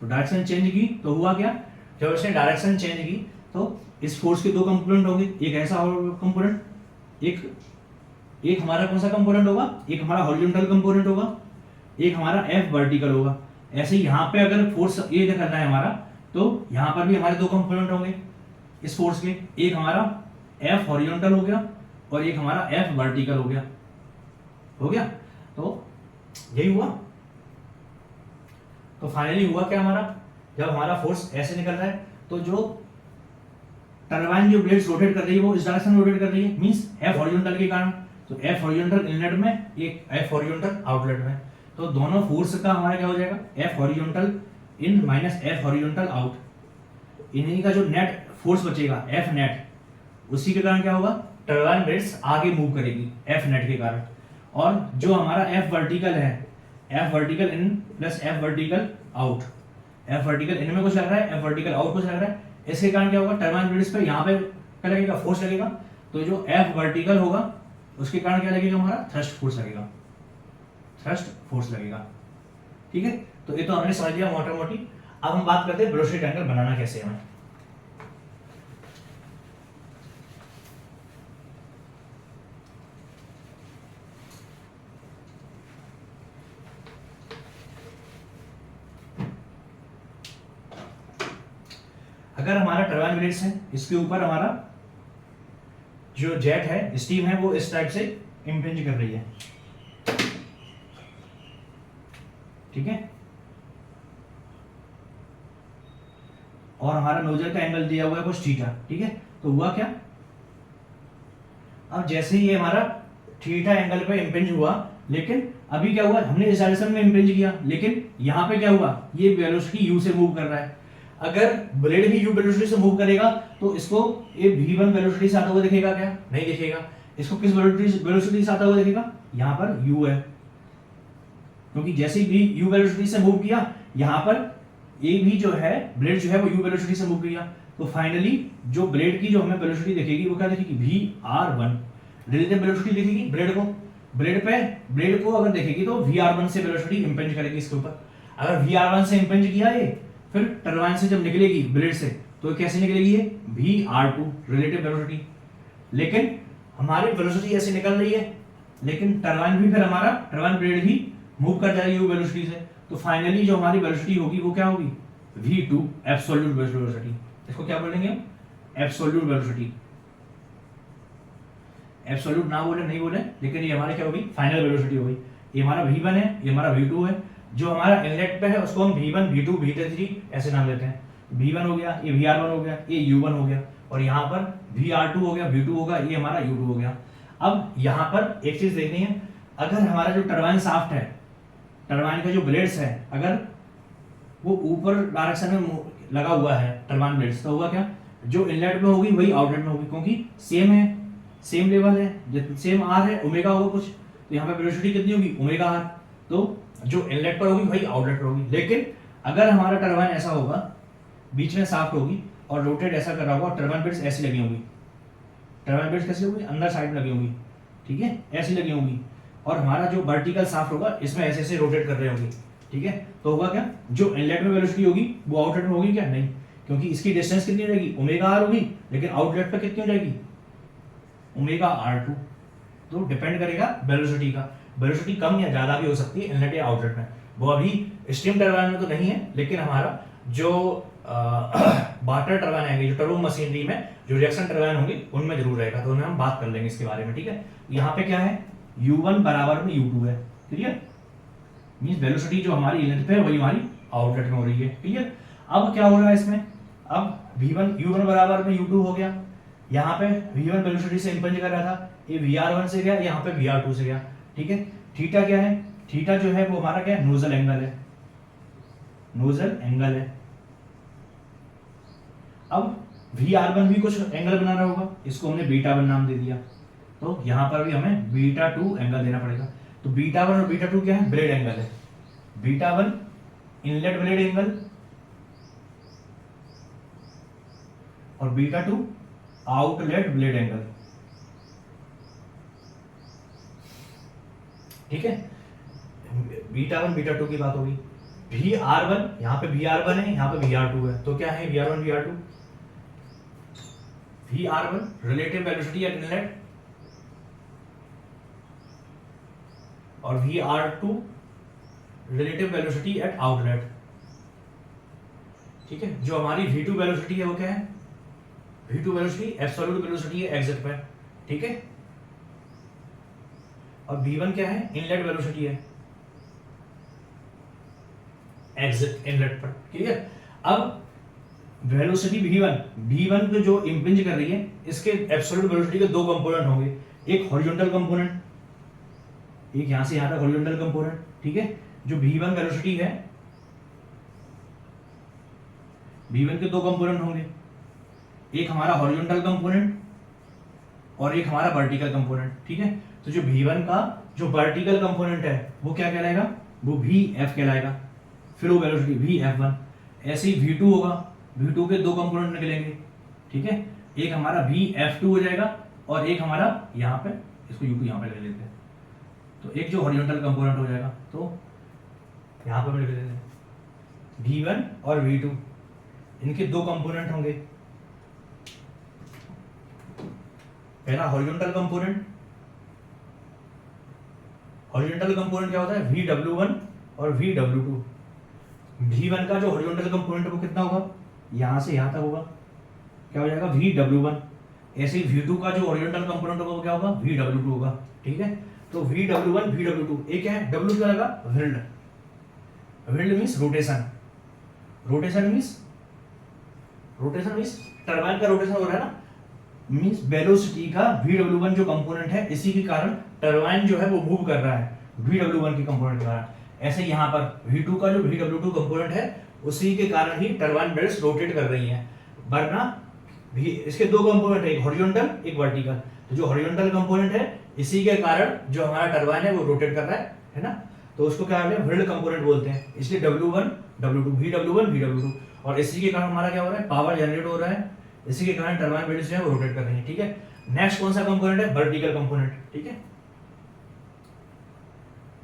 तो डायरेक्शन चेंज की तो हुआ क्या, जब इसने डायरेक्शन चेंज की तो इस फोर्स के दो कंपोनेंट होंगे, एक ऐसा कंपोनेंट, एक हमारा कौन सा कंपोनेंट होगा, एक हमारा हॉरिजॉन्टल कंपोनेंट होगा, एक हमारा एफ वर्टिकल होगा। ऐसे यहाँ पे अगर फोर्स ये करना है हमारा, तो यहाँ पर भी हमारे दो कंपोनेंट होंगे इस फोर्स के, एक हमारा एफ हॉरिजॉन्टल हो गया और एक हमारा एफ वर्टिकल हो गया। तो यही हुआ। तो फाइनली हुआ क्या हमारा, जब हमारा फोर्स ऐसे निकल रहा है तो जो टरबाइन जो ब्लेड्स रोटेट कर रही है वो इस डायरेक्शन में रोटेट कर रही है, मींस एफ हॉरिजॉन्टल के कारण। तो एफ हॉरिजॉन्टल इनलेट में, एक एफ हॉरिजॉन्टल आउटलेट में, तो दोनों फोर्स का हमारा क्या हो जाएगा, एफ हॉरिजॉन्टल इन माइनस एफ हॉरिजॉन्टल आउट। इन्हीं का जो नेट फोर्स बचेगा एफ नेट, उसी के कारण क्या होगा, टरबाइन ब्लेड्स आगे मूव करेगी एफ नेट के कारण। और जो हमारा एफ वर्टिकल है, F vertical in plus F vertical out, F vertical इन में कुछ लग रहा है, एफ वर्टिकल आउट कुछ लग रहा है, इसके कारण क्या होगा, टरबाइन ब्लेड्स पे यहाँ पे क्या लगेगा, फोर्स लगेगा। तो जो एफ वर्टिकल होगा उसके कारण क्या लगेगा, हमारा थ्रस्ट फोर्स लगेगा, थ्रस्ट फोर्स लगेगा। ठीक है, तो ये तो हमने समझ लिया मोटा मोटी। अब हम बात करते हैं वेलोसिटी ट्रायंगल बनाना कैसे है। अगर हमारा टरबाइन ब्लेड्स है, इसके ऊपर हमारा जो जेट है, स्टीम है, वो इस टाइप से इम्पिंज कर रही है, ठीक है, और हमारा नोजल का एंगल दिया हुआ है कुछ थीटा, ठीक है। तो हुआ क्या, अब जैसे ही ये हमारा थीटा एंगल पे इम्पिंज हुआ, लेकिन अभी क्या हुआ, हमने इस डायरेक्शन में इम्पिंज किया, लेकिन यहां पे क्या हुआ, ये वेलोसिटी यू से मूव कर रहा है। अगर ब्लेड भी यू वेलोसिटी से मूव करेगा तो इसको ये v1 वेलोसिटी से आता हुआ दिखेगा क्या, नहीं दिखेगा। इसको किस वेलोसिटी से आता हुआ दिखेगा, यहां पर u है, क्योंकि जैसे ही u वेलोसिटी से मूव किया, यहां पर ये भी जो है ब्लेड जो है वो u वेलोसिटी से मूव किया। तो फाइनली जो ब्लेड की जो हमें वेलोसिटी दिखेगी वो क्या दिखेगी, vr1 रिलेटिव वेलोसिटी दिखेगी ब्लेड को। ब्लेड को अगर देखेगी तो vr1 से वेलोसिटी इंपेंज करेगी इसके ऊपर। अगर vr1 से इंपेंज किया ये, फिर टरबाइन से जब निकलेगी ब्लेड से तो कैसे निकलेगी, ये vr2 रिलेटिव वेलोसिटी। लेकिन हमारी वेलोसिटी ऐसे निकल रही है, लेकिन टरबाइन भी, फिर हमारा टरबाइन ब्लेड भी मूव कर जाएगी u वेलोसिटी से। तो फाइनली जो हमारी वेलोसिटी होगी वो क्या होगी, v2 एब्सोल्यूट वेलोसिटी। इसको क्या बोलेंगे, एब्सोल्यूट वेलोसिटी। एब्सोल्यूट ना बोले नहीं बोले, लेकिन ये हमारी क्या होगी, फाइनल वेलोसिटी होगी। ये हमारा v1 है, ये हमारा v2 है। जो हमारा इनलेट पे है उसको हम v1 v2 v3 ऐसे नाम लेते हैं। v1 हो गया, ये vr1 हो गया, ये u1 हो गया, और यहाँ पर vr2 हो गया, v2 होगा, ये हमारा u2 हो गया। अब यहाँ पर एक चीज देखनी है, अगर हमारा जो टरबाइन शाफ्ट है, टरबाइन का जो ब्लेड्स है, अगर वो ऊपर डायरेक्शन में लगा हुआ है टरबाइन ब्लेड्स, तो हुआ क्या, जो इनलेट में होगी वही आउटलेट में होगी, क्योंकि सेम है, सेम लेवल है, सेम आर है, ओमेगा होगा कुछ, तो यहाँ पे वेलोसिटी कितनी होगी, ओमेगा आर। तो जो इनलेट पर होगी वही आउटलेट पर होगी। लेकिन अगर हमारा टरबाइन ऐसा होगा, बीच में शाफ्ट होगी और रोटेट ऐसा कर रहा होगा, और टरबाइन ब्लेड्स ऐसी लगी होगी, टरबाइन ब्लेड्स कैसी होगी, अंदर साइड में लगी होगी, ठीक है, ऐसी लगी होगी, और हमारा जो वर्टिकल शाफ्ट होगा इसमें ऐसे ऐसे रोटेट कर रहे होगी, ठीक है। तो होगा क्या, जो इनलेट में वेलोसिटी होगी वो आउटलेट में होगी क्या, नहीं, क्योंकि इसकी डिस्टेंस कितनी रहेगी, ओमेगा आर होगी, लेकिन आउटलेट पर कितनी हो जाएगी, ओमेगा r2। तो डिपेंड करेगा वेलोसिटी का, वेलोसिटी कम या ज्यादा भी हो सकती है इनलेट या आउटलेट में। वो अभी स्टीम टरबाइन में तो नहीं है, लेकिन हमारा जो वाटर टरबाइन आएंगे, जो टर्बो मशीनरी में जो रिएक्शन टरबाइन होंगे उनमें जरूर रहेगा, तो उनमें हम बात कर लेंगे इसके बारे में, ठीक है। यहाँ पे क्या है, u1 बराबर में u2 है, क्लियर, मींस वेलोसिटी जो हमारी इनलेट पे है वही हमारी आउटलेट में हो रही है, क्लियर। अब क्या हो रहा है इसमें, अब v1 u1 बराबर में u2 हो गया, यहाँ पे v1 वेलोसिटी से इंपंज कर रहा था, ये vr1 से गया, यहाँ पे vr2 से गया, ठीक है। थीटा क्या है, थीटा जो है वो हमारा क्या है, नोजल एंगल है, नोजल एंगल है। अब vr1 भी कुछ एंगल बना रहा होगा, इसको हमने β1 नाम दे दिया, तो यहाँ पर भी हमें β2 एंगल देना पड़ेगा। तो β1 और β2 क्या है, ब्लेड एंगल है, β1 इनलेट ब्लेड एंगल और β2 आउटलेट ब्लेड एंगल, ठीक है। β1 β2 की बात होगी, VR1, यहाँ पे VR1 है, यहाँ पे VR2 है, तो क्या है VR1 VR2? VR1 relative velocity at inlet और VR2 relative velocity at outlet. ठीक है, जो हमारी V2 वेलोसिटी है वो क्या है? V2 वेलोसिटी एब्सोल्यूट वेलोसिटी है एग्जिट पर। ठीक है, और V1 क्या है? इनलेट वेलोसिटी है एग्जिट इनलेट पर। ठीक है, अब वेलोसिटी V1 को जो इंपिंज कर रही है, इसके एब्सोल्यूट वेलोसिटी के दो कंपोनेंट होंगे, एक हॉरिजॉन्टल कंपोनेंट, एक यहां से यहां तक हॉरिजॉन्टल कंपोनेंट। ठीक है, जो V1 वेलोसिटी है, V1 के दो कंपोनेंट होंगे, एक हमारा हॉरिजॉन्टल कंपोनेंट और एक हमारा वर्टिकल कंपोनेंट। ठीक है, तो जो V1 का जो वर्टिकल कंपोनेंट है वो क्या कहलाएगा? वो VF कहलाएगा, फ्लो वेलोसिटी VF1। ऐसे ही V2 होगा, V2 के दो कंपोनेंट निकलेंगे। ठीक है, एक हमारा VF2 हो जाएगा और एक हमारा यहाँ पे, इसको U2 यहाँ पे ले लेते हैं, तो एक जो हॉरिजॉन्टल कंपोनेंट हो जाएगा, तो यहाँ पे लिख देते हैं V1 और V2, इनके दो कंपोनेंट होंगे। पहला हॉरिजॉन्टल कंपोनेंट, हॉरिजॉन्टल कंपोनेंट क्या होता है? VW1 और VW2। V1 का जो हॉरिजॉन्टल कंपोनेंट है वो कितना होगा? यहां से यहां तक होगा, क्या हो जाएगा? VW1। ऐसे ही V2 का जो हॉरिजॉन्टल कंपोनेंट होगा वो क्या होगा? VW2 होगा। ठीक है, तो VW1 VW2, एक है W क्या लगा? विल्ड। विल्ड means rotation, rotation means turbine का रोटेशन हो रहा है ना, मींस वेलोसिटी का VW1 जो कंपोनेंट है, इसी के कारण टरबाइन जो है वो मूव कर रहा है VW1 के कंपोनेंट के कारण। ऐसे यहाँ पर V2 का जो VW2 कंपोनेंट है, उसी के कारण ही टरबाइन ब्लेड्स रोटेट कर रही हैं, वरना भी इसके दो कंपोनेंट है, एक हॉरिजॉन्टल एक वर्टिकल। तो जो हॉरिजॉन्टल कंपोनेंट है, इसी के कारण जो हमारा टरबाइन है वो रोटेट कर रहा है ना, तो उसको क्या बोलते हैं? विल्ड कंपोनेंट बोलते हैं। इसलिए W1 W2, VW1 VW2, और इसी के कारण हमारा क्या हो रहा है? पावर जनरेट हो रहा है, इसी के कारण टरबाइन ब्लेड्स जो है वो रोटेट कर रही है। ठीक है, नेक्स्ट कौन सा कंपोनेंट है? Vertical component. ठीक है,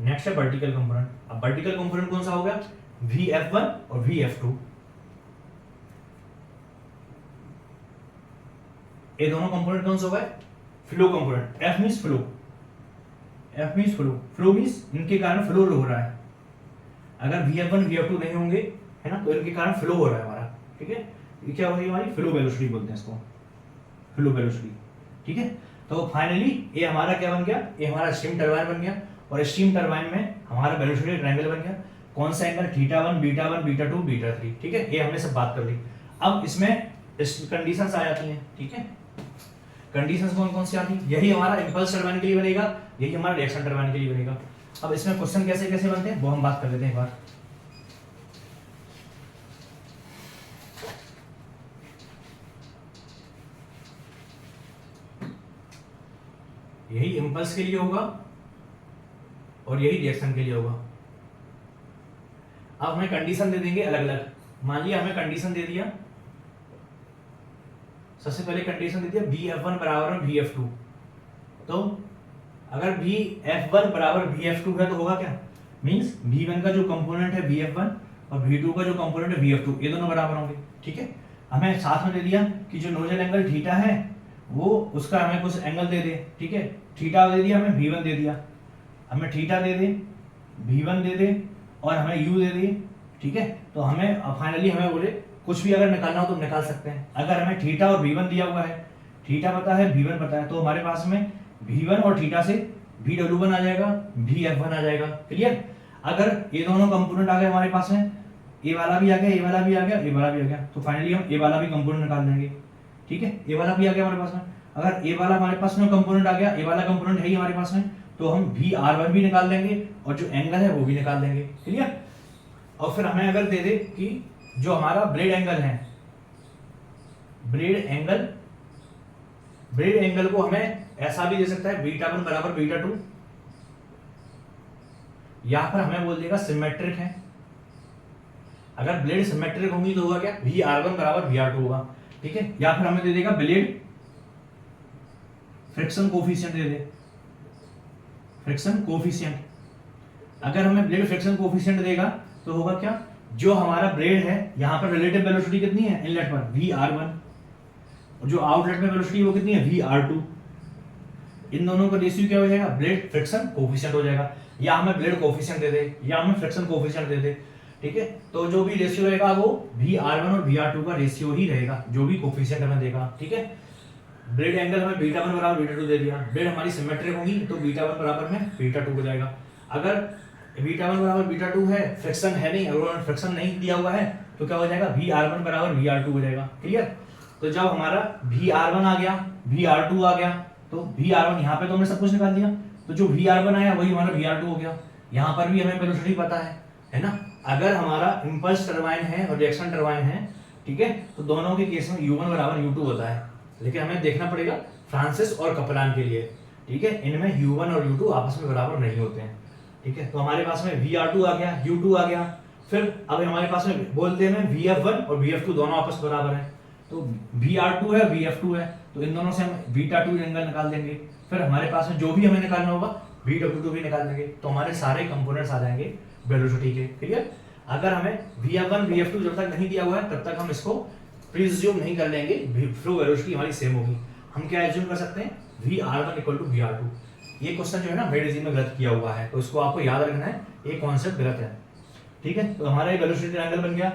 नेक्स्ट है वर्टिकल कंपोनेंट। अब वर्टिकल कंपोनेंट कौन सा हो गया? VF1 और VF2। ये दोनों कंपोनेंट कौन सा होगा? Flow component. F means flow, F means flow, flow means इनके कारण फ्लो हो रहा है। अगर VF1 VF2 नहीं होंगे, है ना, तो इनके कारण फ्लो हो रहा है हमारा। ठीक है, ये क्या होगी? हमारी फ्लो वेलोसिटी बोलते हैं इसको, फ्लो वेलोसिटी। ठीक है, तो फाइनली ये हमारा क्या बन गया? ये हमारा स्टीम टरबाइन बन गया, और स्टीम टरबाइन में हमारा वेलोसिटी ट्रायंगल बन गया। कौन सा एंगल? θ1 β1 β2 β3। ठीक है, ये हमने सब बात कर ली। अब इसमें कंडीशंस आ जाती हैं। ठीक है, कंडीशंस कौन कौन सी आती हैं? यही हमारा इंपल्स टरबाइन के लिए बनेगा, यही हमारा रिएक्शन टरबाइन के लिए बनेगा। अब इसमें क्वेश्चन कैसे कैसे बनते हैं वो हम बात कर लेते हैं एक बार। यही इंपल्स के लिए होगा और यही रिएक्शन के लिए होगा। अब हमें कंडीशन दे देंगे अलग अलग। मान लिया हमें कंडीशन दे दिया, सबसे पहले कंडीशन दे दिया VF1 बराबर VF2। तो अगर VF1 बराबर VF2 है तो होगा क्या? मींस V1 का जो कंपोनेंट है VF1 और V2 का जो कंपोनेंट है VF2, ये दोनों बराबर होंगे। ठीक है, हमें साथ में दे दिया कि जो नोजल एंगल थीटा है वो उसका हमें कुछ एंगल दे दे। ठीक है, थीटा दे दिया, हमें V1 दे दिया, हमें थीटा दे दे, V1 दे दे और हमें U दे दे। ठीक है, तो हमें फाइनली हमें बोले कुछ भी अगर निकालना हो तो निकाल सकते हैं। अगर हमें थीटा और V1 दिया हुआ है, थीटा पता है V1 पता है, तो हमारे पास में V1 और थीटा से VW1 आ जाएगा, VF1 आ जाएगा। क्लियर? अगर ये दोनों कंपोनेंट आ गए हमारे पास में, ए वाला भी आ गया, ए वाला भी आ गया, ए वाला भी आ गया, तो फाइनली हम ए वाला भी कंपोनेंट निकाल देंगे। ठीक है, ए वाला भी आ गया हमारे पास में। अगर ए वाला हमारे पास में कंपोनेंट आ गया, ए वाला कंपोनेंट है ही हमारे पास में, तो हम VR1 भी निकाल देंगे और जो एंगल है वो भी निकाल देंगे। क्लियर? और फिर हमें अगर दे दे कि जो हमारा ब्लेड एंगल है, ब्लेड एंगल को हमें ऐसा भी दे सकता है β1 बराबर β2, या फिर हमें बोल देगा सिमेट्रिक है। अगर ब्लेड सिमेट्रिक होंगी तो होगा क्या? VR1 बराबर VR2 होगा। ठीक है, या फिर हमें दे देगा ब्लेड फ्रिक्शन कोफिशिएंट दे दे, फ्रिक्शन कोफिशिएंट। अगर हमें ब्लेड फ्रिक्शन कोफिशिएंट देगा तो होगा क्या, जो हमारा ब्लेड है यहाँ पर रिलेटिव वेलोसिटी कितनी है इनलेट पर, VR1, और जो आउटलेट में वेलोसिटी वो कितनी है, VR2। इन दोनों का रेशियो क्या हो जाएगा, ब्लेड फ्रिक्शन कोफिशिएंट हो जाएगा, या हमें ब्लेड कोफिशिएंट दे दे या हमें फ्रिक्शन कोफिशिएंट दे दे, ठीक है। तो जो भी रेशियो रहेगा वो VR1 और VR2 का रेशियो ही रहेगा, जो भी कोफिशिएंट हमें देगा, ठीक है। ब्लेड एंगल हमें β1 बराबर β2 दे दिया, ब्लेड हमारी सिमेट्रिक होगी तो β1 बराबर में β2 हो जाएगा। अगर β1 बराबर β2 है, फ्रिक्शन है नहीं, अगर फ्रिक्शन नहीं दिया हुआ है तो क्या हो जाएगा, VR1 बराबर VR2 हो जाएगा, क्लियर। तो जब हमारा VR1 आ गया, VR2 आ गया, तो VR1 यहाँ पे तो हमने सब कुछ निकाल दिया, तो जो VR1 आया वही हमारा VR2 हो गया। यहाँ पर भी हमें वेलोसिटी पता है ना। अगर हमारा इंपल्स टरबाइन है और रिएक्शन टरबाइन है, ठीक है, तो दोनों के केस में U1 बराबर U2 होता है, लेकिन हमें देखना पड़ेगा फ्रांसिस और कपलान के लिए, ठीक है, इनमें U1 और U2 आपस में बराबर नहीं होते हैं, ठीक है। तो हमारे पास में VR2 आ गया, U2 आ गया, फिर अब हमारे पास में बोलते हैं VF1 और VF2 दोनों आपस बराबर हैं, तो VR2 है VF2 है, तो इन दोनों से हम β2 एंगल निकाल देंगे, फिर हमारे पास में जो भी हमें निकालना होगा BW2 भी निकाल देंगे, तो हमारे सारे कंपोनेंट्स आ जाएंगे वेलोसिटी के, क्लियर। अगर हमें VF1 VF2 जब तक नहीं दिया हुआ है तब तक हम इसको प्रीज्यूम नहीं कर लेंगे, फ्लो वेलोसिटी हमारी सेम होगी। हम क्या एज्यूम कर सकते हैं, VR1 इक्वल टू VR2। ये क्वेश्चन जो है ना मेडिसिन में गलत किया हुआ है, तो इसको आपको याद रखना है, ये कॉन्सेप्ट गलत है, ठीक है। तो हमारा ये वेलोसिटी ट्रायंगल बन गया,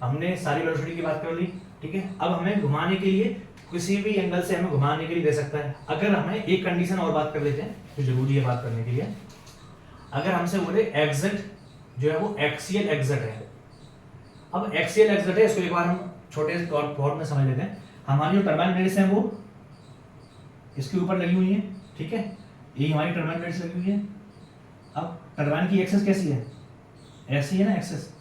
हमने सारी वेलोसिटी की बात कर ली, ठीक है। अब हमें घुमाने के लिए किसी भी एंगल से हमें घुमाने के लिए दे सकता है। अगर हमें एक कंडीशन और बात कर लेते हैं जो जरूरी है बात करने के लिए, अगर हमसे बोले एग्जिट जो है वो एक्सियल एग्जिट है। अब एक्सियल एग्जिट है, इसको एक बार हम छोटे से फॉर्म में समझ लेते हैं। हमारी जो टरबाइन ब्लेड्स हैं वो इसके ऊपर लगी हुई है, ठीक है, ये हमारी टरबाइन ब्लेड्स लगी हुई है। अब टरबाइन की एक्सेस कैसी है, ऐसी है ना एक्सेस,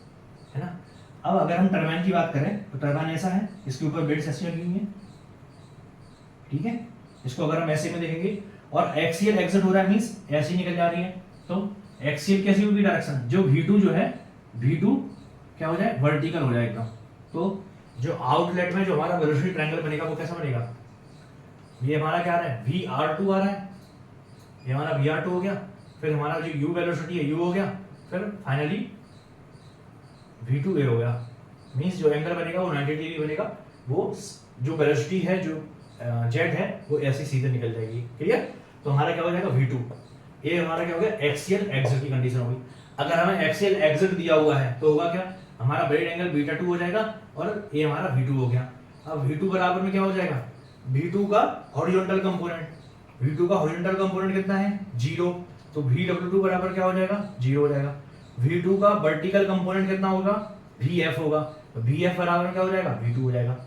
है ना। अब अगर हम टरबाइन की बात करें तो टरबाइन ऐसा है, इसके ऊपर ब्लेड्स ऐसी लगी हुई है, ठीक है। इसको अगर हम ऐसे में देखेंगे और एक्सियल एग्जिट हो रहा है मींस ऐसी निकल जा रही है, तो एक्सियल कैसी होगी डायरेक्शन, जो V2 जो है V2 क्या हो जाए, वर्टिकल हो जाए एकदम। तो जो आउटलेट में जो हमारा वेलोसिटी ट्रायंगल बनेगा वो कैसा बनेगा, ये हमारा क्या आ रहा है, VR2 आ रहा है, ये हमारा VR2 हो गया, फिर हमारा जो U वेलोसिटी है U हो गया, फिर फाइनली V2A हो गया। मींस जो एंगल बनेगा वो 90 डिग्री बनेगा, वो जो वेलोसिटी है जो जेट है वो ऐसी सीधे निकल जाएगी, क्लियर। तो हमारा क्या हो जाएगा V2, ये हमारा क्या हो गया, एक्सियल एग्जिट की कंडीशन होगी। अगर हमें एक्सियल एग्जिट दिया हुआ है तो होगा क्या, हमारा ब्लेड एंगल β2 हो जाएगा और ये हमारा V2 हो गया। अब V2 बराबर में क्या हो जाएगा, V2 का हॉरिजॉन्टल कंपोनेंट, V2 का हॉरिजॉन्टल कंपोनेंट कितना है 0, तो VW2 बराबर क्या हो जाएगा 0 हो जाएगा। V2 का वर्टिकल कंपोनेंट कितना होगा, VF होगा, तो VF बराबर क्या हो जाएगा, V2 हो जाएगा।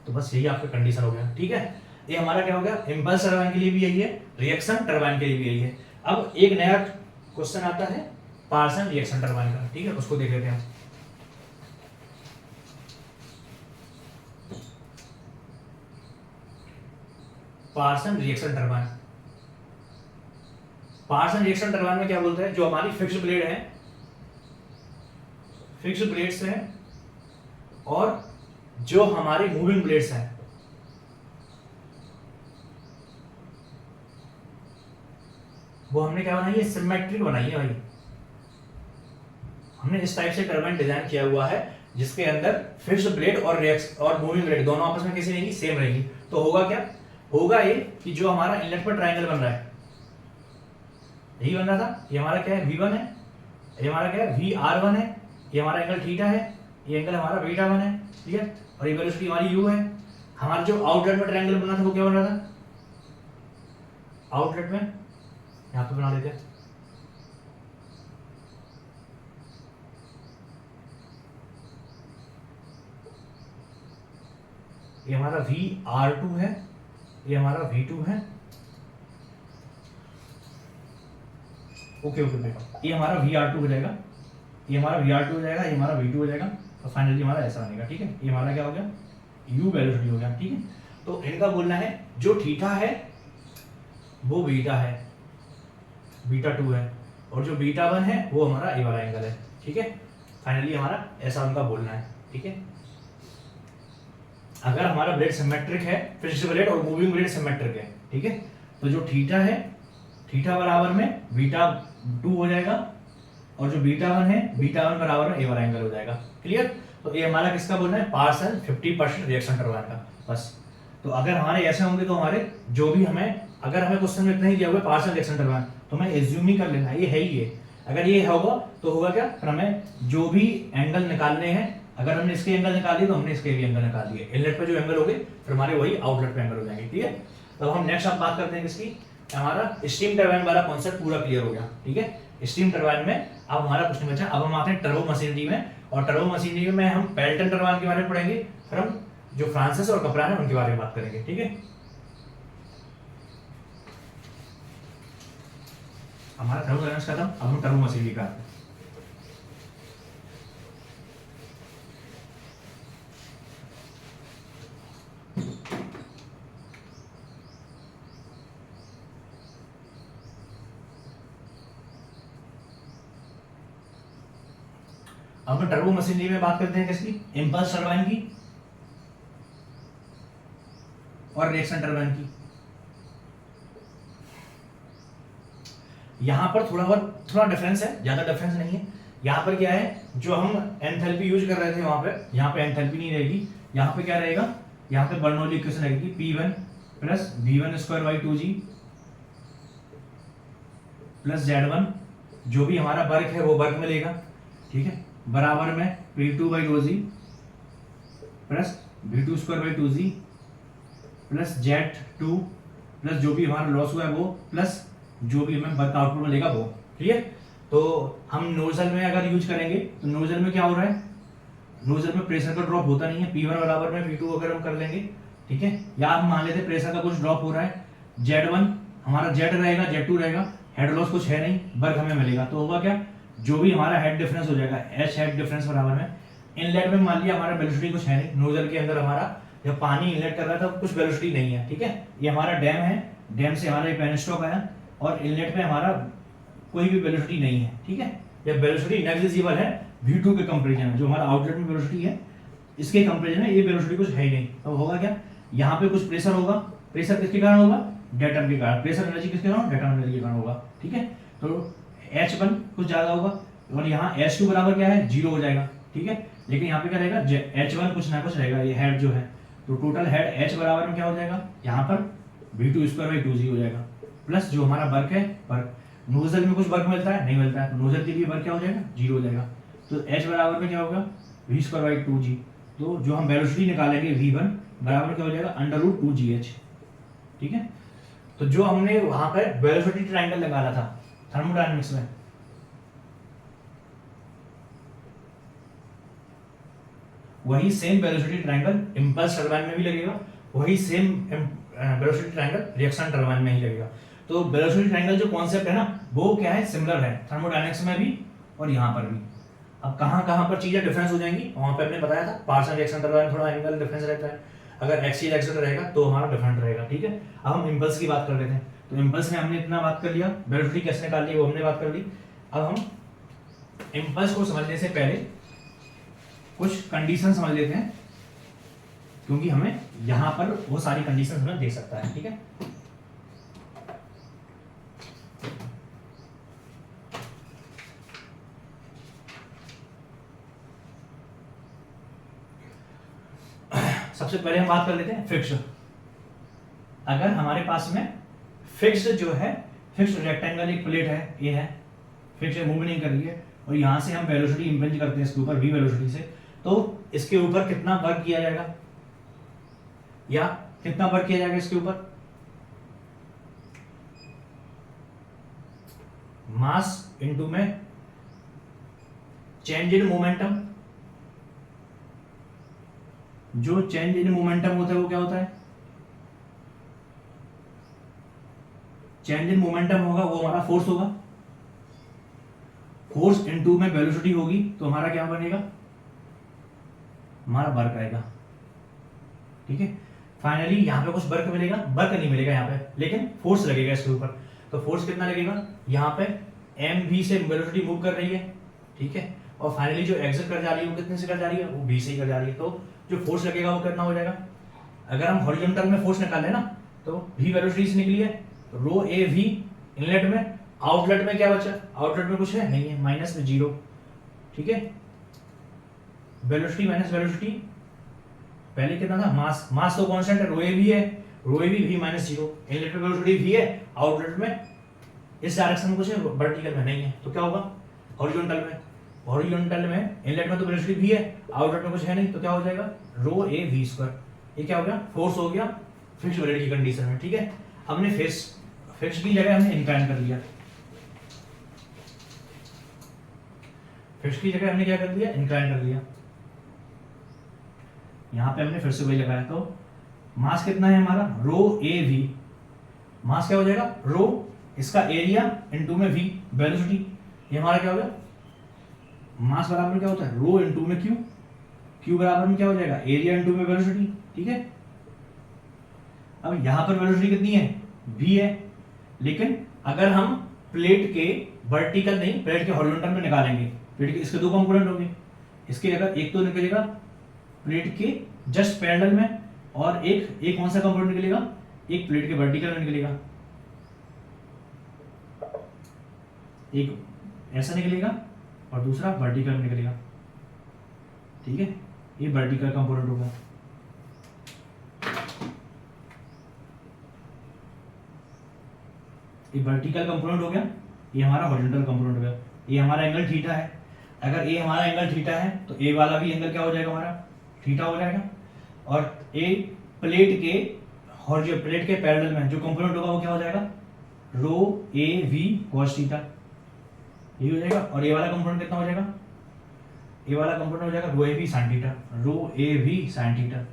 तो बस यही आपका कंडीशन हो गया, ठीक है। ये हमारा क्या हो गया, इंपल्स टरबाइन के लिए भी यही है, रिएक्शन टरबाइन के लिए भी यही है। अब एक नया क्वेश्चन आता है पार्सन रिएक्शन टरबाइन का, ठीक है, उसको देख लेते हैं। Parson reaction turbine, Parson reaction turbine में क्या बोलते हैं, जो हमारी फिक्स्ड ब्लेड है, फिक्स्ड ब्लेड्स हैं और जो हमारी मूविंग ब्लेड्स हैं, वो हमने क्या बनाई है, सिमेट्रिक बनाई है भाई। हमने इस टाइप से टरबाइन डिजाइन किया हुआ है जिसके अंदर फिक्स्ड ब्लेड और मूविंग ब्लेड दोनों आपस में कैसी रहेंगी, सेम रहेंगी। तो होगा क्या, होगा ये कि जो हमारा इनलेट पर ट्रायंगल बन रहा है, यही बन रहा था, ये हमारा क्या है V1 है, ये हमारा क्या है VR1 है, ये हमारा एंगल थीटा है, ये एंगल हमारा β1 है, ठीक है, और ये वेलोसिटी हमारी U है। हमारा जो आउटलेट में ट्रायंगल बना था वो क्या बन रहा था, आउटलेट में यहाँ पे बना लेते हैं, ये हमारा VR2 है, ये हमारा V2 है, ओके ओके बेटा, ये हमारा VR2 हो जाएगा, ये हमारा VR2 हो जाएगा, ये हमारा V2 हो जाएगा, तो फाइनली हमारा ऐसा बनेगा, ठीक है। ये हमारा क्या हो गया, U वेलोसिटी हो गया, ठीक है। तो इनका बोलना है जो थीटा है वो बीटा है, β2 है, और जो β1 है वो हमारा ए वाला एंगल है, ठीक है। फाइनली हमारा ऐसा उनका बोलना है, ठीक है। अगर हमारा ब्लेड सिमेट्रिक है, फिक्स्ड ब्लेड और मूविंग ब्लेड सिमेट्रिक है, ठीक है, तो जो थीटा है, थीटा बराबर में β2 हो जाएगा, और जो β1 है, β1 बराबर में ए वाला एंगल हो जाएगा। क्लियर? तो ये हमारा किसका बोलना है, पार्सल 50% रिएक्शन टरबाइन का। बस तो अगर हमारे ऐसे होंगे तो हमारे जो भी हमें, अगर हमें क्वेश्चन में इतना ही दिया हुआ है पार्सल रिएक्शन टरबाइन, तो हमें एज्यूम ही कर लेना है ये है ही है। अगर ये होगा तो होगा क्या, फिर हमें जो भी एंगल निकालने हैं, अगर हमने इसके एंगल निकाल लिए तो हमने इसके भी एंगल निकाल लिए, इनलेट पे जो एंगल हो गए फिर हमारे वही आउटलेट पे एंगल हो जाएंगे। ठीक है? तो हम नेक्स्ट आप बात करते हैं किसकी, हमारा स्टीम टरबाइन वाला कॉन्सेप्ट पूरा क्लियर हो गया। ठीक है? स्टीम टरबाइन में अब हमारा क्वेश्चन बचा, अब हम आते हैं टर्बो मशीनरी में, और टर्बो मशीनरी में हम पेल्टन टरबाइन के बारे में पढ़ेंगे, फिर हम जो फ्रांसिस और कपरान है उनके बारे में बात करेंगे। ठीक है? हमारा थर्मोडायनामिक्स खत्म, अब हम टर्बो मशीनरी का आते हैं। अब हम टर्बो मशीनरी में बात करते हैं किसकी, इंपल्स टरबाइन की और रिएक्शन टरबाइन की। यहां पर थोड़ा डिफरेंस है, ज्यादा डिफरेंस नहीं है। यहां पर क्या है, जो हम एंथैल्पी यूज कर रहे थे वहां पे, यहां पे एंथैल्पी नहीं रहेगी, यहां पे क्या रहेगा, यहां पे बर्नौली इक्वेशन रहेगी P1 plus V1 square by 2G plus Z1, जो भी हमारा वर्क है वो वर्क मिलेगा। ठीक है? बराबर में P2 by 2G plus V2 square by 2G plus Z2 plus जो भी हमारा लॉस हुआ है वो, प्लस जो भी हमें वर्क आउटपुट मिलेगा वो। क्लियर? तो हम नोजल में अगर यूज करेंगे तो नोजल में क्या हो रहा है, नोजल में प्रेशर का ड्रॉप होता नहीं है, P1 बराबर में P2 अगर हम कर लेंगे। ठीक है? या हम मान लेते प्रेशर का कुछ ड्रॉप हो रहा है, Z1 हमारा Z रहेगा, Z2 रहेगा, हेड लॉस कुछ है नहीं, वर्क हमें मिलेगा। तो होगा क्या, जो भी हमारा हेड डिफरेंस हो जाएगा H हेड डिफरेंस बराबर में, इनलेट में मान लिया हमारा वेलोसिटी कुछ है नहीं, नोजल के अंदर हमारा जब पानी इनलेट कर रहा था कुछ वेलोसिटी नहीं है। ठीक है? ये हमारा डैम है, डैम से हमारा पेनस्टॉक आया और इनलेट में हमारा कोई भी वेलोसिटी नहीं है। ठीक है? जब वेलोसिटी नेग्लिजिबल है V2 के कंपैरिजन में, जो हमारा आउटलेट में वेलोसिटी है इसके कंपैरिजन में ये वेलोसिटी कुछ है ही नहीं। तो होगा क्या, यहाँ पे कुछ प्रेशर होगा, प्रेशर किसके कारण होगा, डेटम के कारण, प्रेशर एनर्जी किसके कारण, डेटम एनर्जी के कारण होगा। ठीक है? तो H1 कुछ ज्यादा होगा और यहाँ H2 बराबर क्या है, 0 हो जाएगा। ठीक है? लेकिन यहाँ पे क्या रहेगा, H1 कुछ ना कुछ रहेगा, ये हेड जो है, तो टोटल हेड H बराबर में क्या हो जाएगा, यहाँ पर V2 स्क्वायर बाई 2G हो जाएगा, प्लस जो हमारा वर्क है, वर्क नोजल में कुछ वर्क मिलता है, नहीं मिलता है, तो नोजल के लिए वर्क क्या हो जाएगा, 0 हो जाएगा। तो H बराबर में क्या होगा, V स्क्वायर बाई 2G। तो जो हम वेलोसिटी निकालेंगे V1 बराबर क्या हो जाएगा, √2GH। ठीक है? तो जो हमने वहां पर वेलोसिटी ट्रायंगल निकाला था थर्मोडायनामिक्स में, वही same velocity triangle impulse turbine में भी लगेगा, वही same velocity triangle reaction turbine में ही लगेगा। तो वेलोसिटी ट्रायंगल जो कॉन्सेप्ट है ना, वो क्या है, सिमिलर है थर्मोडायनामिक्स में भी और यहाँ पर भी। अब कहाँ पर चीजें डिफरेंस हो जाएंगी, वहां पे हमने बताया था पार्शियल रिएक्शन टरबाइन थोड़ा एंगल डिफरेंस रहता है, अगर एक्सियल एक्सियल रहेगा तो हमारा डिफरेंट रहेगा। ठीक है? अब हम इंपल्स की बात कर लेते हैं। तो इंपल्स में हमने इतना बात कर लिया, वेलोसिटी कैसे निकाल ली वो हमने बात कर ली। अब हम इंपल्स को समझने से पहले कुछ कंडीशन समझ लेते हैं, क्योंकि हमें यहां पर वो सारी कंडीशन हमें दे सकता है। ठीक है? सबसे पहले हम बात कर लेते हैं फिक्स्ड। अगर हमारे पास में फिक्स्ड जो है, फिक्स्ड रेक्टेंगल एक प्लेट है, ये है फिक्स्ड, मूव नहीं कर रही है, और यहां से हम वेलोसिटी इंपेंज करते हैं इसके ऊपर v वेलोसिटी से, तो इसके ऊपर कितना वर्क किया जाएगा, या कितना वर्क किया जाएगा इसके ऊपर, मास इनटू में चेंज इन मोमेंटम। जो चेंज इन मोमेंटम होता है वो क्या होता है, चेंज इन मोमेंटम होगा वो हमारा फोर्स होगा, फोर्स इनटू में वेलोसिटी होगी तो हमारा क्या बनेगा, हमारा वर्क आएगा। ठीक है? फाइनली यहां पे कुछ वर्क मिलेगा, वर्क नहीं मिलेगा यहाँ पे, लेकिन फोर्स लगेगा इसके ऊपर। तो फोर्स कितना लगेगा, यहाँ पे mv से वेलोसिटी मूव कर रही है। ठीक है? और फाइनली जो एग्जिट कर जा रही है वो कितने से कर जा रही है, वो v से ही कर जा रही है। तो जो फोर्स लगेगा वो कितना हो जाएगा, अगर हम हॉरिजॉन्टल में फोर्स निकालें ना, तो v वेलोसिटी से निकली है, रो ए वी इनलेट में, आउटलेट में क्या बचा, आउटलेट में कुछ है नहीं है, माइनस में 0, ठीक है। वेलोसिटी माइनस वेलोसिटी, पहले कितना था, मास, मास तो कांस्टेंट है, रो ए भी है, रो ए भी v माइनस 0, इनलेट में वेलोसिटी v है, आउटलेट में इस डायरेक्शन में कुछ है, वर्टिकल में नहीं है, तो क्या होगा, हॉरिजॉन्टल में, हॉरिजॉन्टल में इनलेट में तो वेलोसिटी v है, आउटलेट में कुछ है नहीं, तो क्या हो जाएगा, रो ए वी स्क्वायर, ये क्या हो गया, फोर्स हो गया फिक्स्ड वेलोसिटी की कंडीशन में, ठीक है। हमने फिक्स की जगह हमने इंक्लाइन कर लिया, फिक्स की जगह हमने क्या कर दिया, इंक्लाइन कर लिया। यहां पे हमने फिर से वही लगाया, तो मास कितना है हमारा, रो ए वी, मास क्या हो जाएगा, रो इसका एरिया इनटू में वी वेलोसिटी, ये हमारा क्या हो गया, मास बराबर में क्या होता है, रो इनटू में क्यू, क्यू बराबर में क्या हो जाएगा, एरिया इनटू में वेलोसिटी, ठीक है। अब यहां पर वेलोसिटी कितनी है, v है, लेकिन अगर हम प्लेट के वर्टिकल नहीं, प्लेट के हॉरिजॉन्टल में निकालेंगे, प्लेट के इसके दो कंपोनेंट होंगे, इसके अगर एक तो निकलेगा प्लेट के जस्ट पैरेलल में, और एक कौन सा कंपोनेंट निकलेगा, एक प्लेट के वर्टिकल में निकलेगा, एक ऐसा निकलेगा और दूसरा वर्टिकल में निकलेगा, ठीक है। ये वर्टिकल कंपोनेंट होगा, ये वर्टिकल कंपोनेंट हो गया, ये हमारा हॉरिजॉन्टल कंपोनेंट हो गया, ये हमारा एंगल थीटा है, अगर ये हमारा एंगल थीटा है तो ए वाला भी एंगल क्या हो जाएगा, हमारा थीटा हो जाएगा, और ए प्लेट के प्लेट के पैरेलल में जो कंपोनेंट होगा वो क्या हो जाएगा, rho A we cos theta, ये हो जाएगा। और ये वाला कंपोनेंट कितना हो जाएगा, ये वाला कंपोनेंट हो जाएगा rho A V sine theta, rho A V sine theta.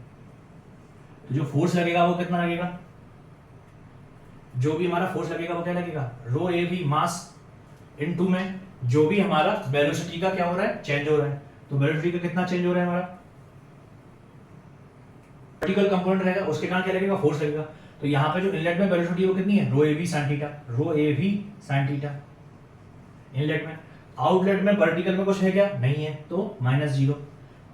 तो जो फोर्स लगेगा वो कितना लगेगा, जो भी हमारा फोर्स लगेगा वो क्या लगेगा, रो ए वी मास इनटू में जो भी हमारा वेलोसिटी का क्या हो रहा है, चेंज हो रहा है, तो वेलोसिटी का कितना चेंज हो रहा है हमारा, वर्टिकल कंपोनेंट रहेगा, उसके कारण क्या लगेगा, फोर्स लगेगा। तो यहाँ पे जो इनलेट में वेलोसिटी वो कितनी है, rho A V sine theta, rho A V sine theta inlet में। आउटलेट में वर्टिकल में कुछ है क्या, नहीं है, तो माइनस 0।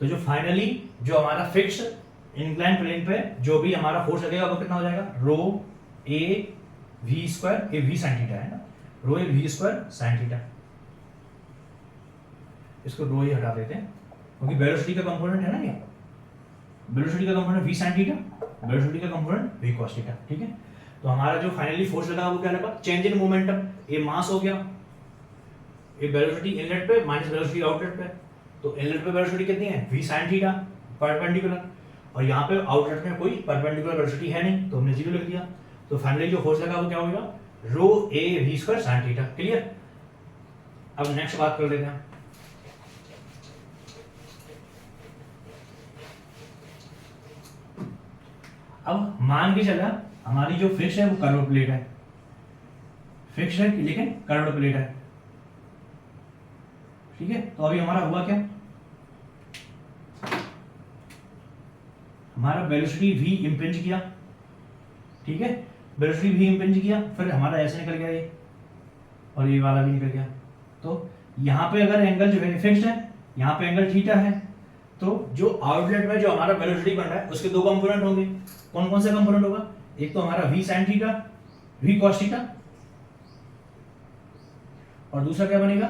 तो जो फाइनली जो हमारा फिक्स्ड इंक्लाइन प्लेन पे जो भी हमारा फोर्स लगेगा वो कितना हो जाएगा, rho A V square, A V sine theta है ना, rho A V square sine theta. इसको रो ए हटा देते हैं क्योंकि वेलोसिटी का कंपोनेंट है ना, ये वेलोसिटी का component v sin theta, velocity का कंपोनेंट v cos थीटा, ठीक है। तो हमारा जो फाइनली फोर्स लगा वो क्या लगा, चेंज इन मोमेंटम, ये मास हो गया, ये वेलोसिटी इनलेट पे माइनस वेलोसिटी आउटलेट पे, तो इनलेट पे वेलोसिटी कितनी है, v sin थीटा परपेंडिकुलर, और यहाँ पे आउटलेट में कोई परपेंडिकुलर वेलोसिटी है नहीं, तो हमने 0 लिख दिया। तो फाइनली जो फोर्स लगा वो क्या होगा, rho A V square sine theta, clear. अब नेक्स्ट बात कर लेते हैं, अब मान के चला हमारी जो फिक्स है वो कर्व प्लेट है, फिक्स है लेकिन कर्व प्लेट है, ठीक है। तो अभी हमारा हुआ क्या, हमारा वेलोसिटी v इंपेंज किया, ठीक है, वेलोसिटी v इंपेंज किया, फिर हमारा ऐसे निकल गया ये, और ये वाला भी निकल गया। तो यहाँ पे अगर एंगल जो है फिक्स्ड है, यहाँ पे एंगल थीटा है, तो जो आउटलेट में जो हमारा वेलोसिटी बन रहा है उसके दो कंपोनेंट होंगे, कौन कौन से कंपोनेंट होगा, एक तो हमारा v sin theta, v cos theta, और दूसरा क्या बनेगा,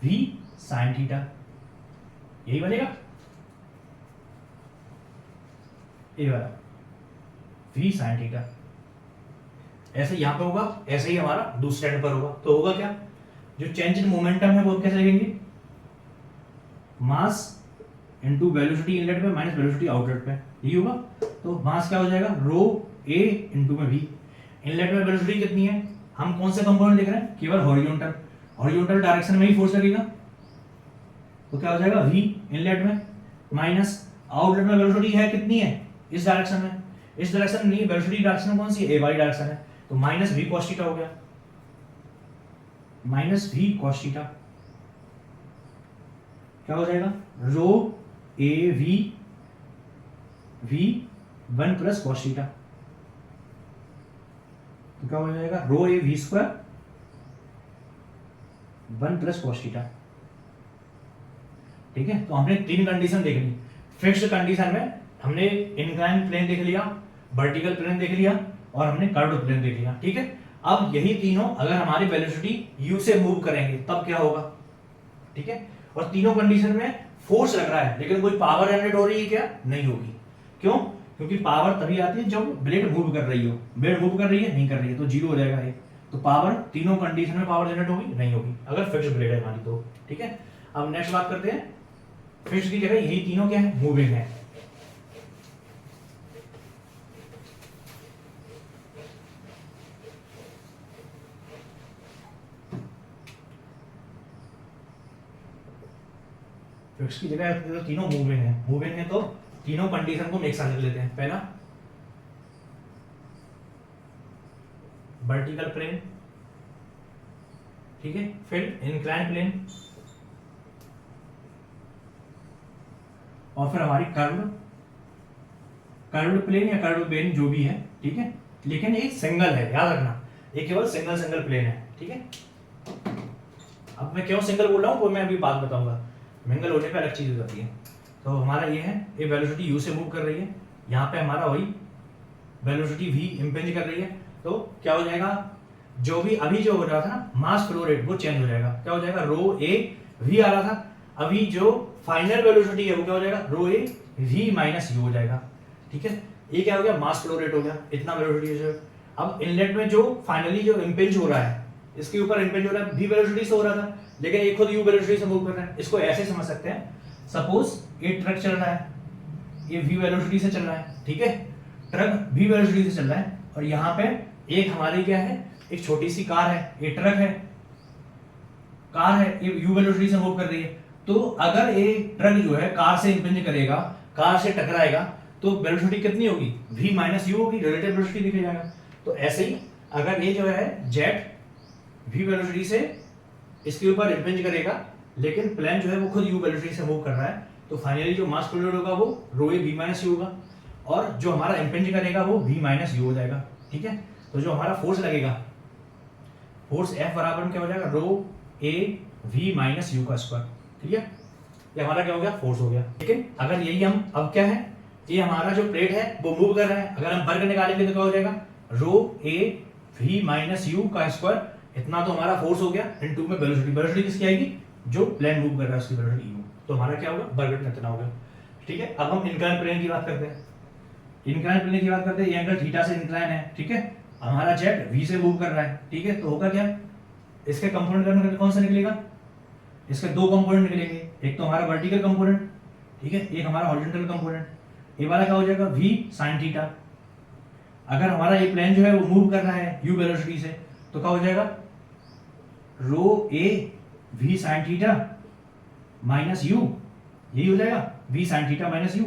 v sin थीटा, यही बनेगा, ये वाला v sin थीटा। ऐसे यहां पे होगा, ऐसे ही हमारा दूसरे एंड पर होगा। तो होगा क्या, जो चेंज इन मोमेंटम है वो कैसे लिखेंगे, मास इनटू वेलोसिटी इनलेट पे माइनस वेलोसिटी आउटलेट पे, यही होगा। तो मास क्या हो जाएगा, रो ए इनटू में v, इनलेट में वेलोसिटी कितनी है, हम कौन से कंपोनेंट लिख रहे हैं, केवल हॉरिजॉन्टल, हॉरिजॉन्टल डायरेक्शन में ही फोर्स लगेगा, तो क्या हो जाएगा v इनलेट में माइनस आउटलेट में वेलोसिटी है कितनी है, इस डायरेक्शन में, इस डायरेक्शन में नहीं, वेलोसिटी डायरेक्शन कौन सी है, ए वाली डायरेक्शन है, तो माइनस v cos थीटा हो गया, माइनस v cos थीटा क्या हो जाएगा, rho A V V 1 plus cos theta, तो क्या हो जाएगा, rho A V square 1 plus cos theta, ठीक है। तो हमने तीन कंडीशन देख ली, फिक्स्ड कंडीशन में हमने इंक्लाइन प्लेन देख लिया, वर्टिकल प्लेन देख लिया, और हमने कर्व्ड प्लेन देख लिया, ठीक है। अब यही तीनों अगर हमारी वेलोसिटी u से मूव करेंगे तब क्या होगा, ठीक है। और तीनों कंडीशन में फोर्स लग रहा है लेकिन कोई पावर जनरेट हो रही है क्या, नहीं होगी। क्यों, क्योंकि पावर तभी आती है जब ब्लेड मूव कर रही हो। ब्लेड मूव कर रही है, नहीं कर रही है, तो जीरो हो जाएगा ये। तो पावर तीनों कंडीशन में पावर जनरेट होगी, नहीं होगी अगर फिक्स्ड ब्लेड है हमारी तो, ठीक है। अब नेक्स्ट बात करते हैं, फिक्स्ड की जगह यही तीनों क्या है, मूविंग है। फिक्स की जगह तो तीनों मूविंग है। मूविंग है तो तीनों कंडीशन को एक साथ लिख लेते हैं। पहला वर्टिकल प्लेन, ठीक है, फिर इंक्लाइन प्लेन, और फिर हमारी कर्व्ड प्लेन या कर्व्ड प्लेन जो भी है, ठीक है। लेकिन ये सिंगल है, याद रखना, ये केवल सिंगल प्लेन है, ठीक है। अब मैं क्यों सिंगल बोल रहा हूँ वो मैं अभी बात बताऊंगा, मिंगल होने पे अलग चीज हो जाती है। तो हमारा ये है, ये वेलोसिटी u से मूव कर रही है, यहाँ पे हमारा वही वेलोसिटी v इंपेंज कर रही है। तो क्या हो जाएगा, जो भी अभी जो हो रहा था ना मास फ्लो रेट, वो चेंज हो जाएगा। क्या हो जाएगा, रो ए v आ रहा था, अभी जो फाइनल वेलोसिटी है वो क्या हो जाएगा, rho A v minus you हो जाएगा, ठीक है। ये क्या हो गया, मास फ्लो रेट हो गया, इतना वेलोसिटी है। अब इनलेट में जो फाइनली जो इंपेंज हो रहा है, इसके ऊपर इंपेंज हो रहा है v वेलोसिटी से हो रहा था, लेकिन ये खुद u वेलोसिटी से मूव कर रहा है। इसको ऐसे समझ सकते हैं, सपोज ये ट्रक चल रहा है, ये v वेलोसिटी से चल रहा है, ठीक है, ट्रक v वेलोसिटी से चल रहा है, और यहाँ पे एक हमारी क्या है, एक छोटी सी कार है, ये ट्रक है, कार है, ये u वेलोसिटी से मूव कर रही है। तो अगर ये ट्रक जो है कार से इंपेंज करेगा, कार से टकराएगा, तो वेलोसिटी कितनी होगी, v माइनस यू होगी, रिलेटिव वेलोसिटी दिख जाएगा। तो ऐसे ही अगर ये जो है जेट v वेलोसिटी से इसके ऊपर इंपेंज करेगा, लेकिन प्लेन जो है वो खुद u वेलोसिटी से मूव कर रहा है, तो फाइनली जो मास फ्लो रेट होगा वो रो ए v माइनस यू होगा, और जो हमारा इंपेंज करेगा वो v माइनस यू हो जाएगा, ठीक है। तो जो हमारा फोर्स लगेगा, फोर्स F बराबर में क्या हो जाएगा, rho A v minus you का स्क्वायर, ठीक है। ये हमारा क्या हो गया, फोर्स हो गया। लेकिन अगर यही हम अब क्या है, ये हमारा जो प्लेट है वो मूव कर रहा है, अगर हम वर्ग निकालेंगे तो क्या हो जाएगा, rho A v minus you का स्क्वायर, इतना तो हमारा फोर्स हो गया, इनटू में वेलोसिटी, वेलोसिटी किसकी आएगी, जो प्लेन मूव कर रहा है उसकी वेलोसिटी u, तो हमारा क्या होगा, वर्ग इतना हो गया, ठीक है। अब हम इंक्लाइन प्लेन की बात करते हैं। इंक्लाइन प्लेन की बात करते हैं, ये एंगल थीटा से इंक्लाइन है, ठीक है। हमारा जेट v से मूव कर रहा है, ठीक है, तो होगा क्या, इसके कंपोनेंट करने कौन सा निकलेगा, इसके दो कंपोनेंट निकलेंगे, एक तो हमारा वर्टिकल कंपोनेंट, ठीक है, एक हमारा हॉरिजॉन्टल कंपोनेंट। ये वाला क्या हो जाएगा, v sin थीटा। अगर हमारा ये प्लेन जो है वो मूव कर रहा है u वेलोसिटी से, तो क्या हो जाएगा, rho A v sin theta minus you, यही हो जाएगा, v sin theta minus you.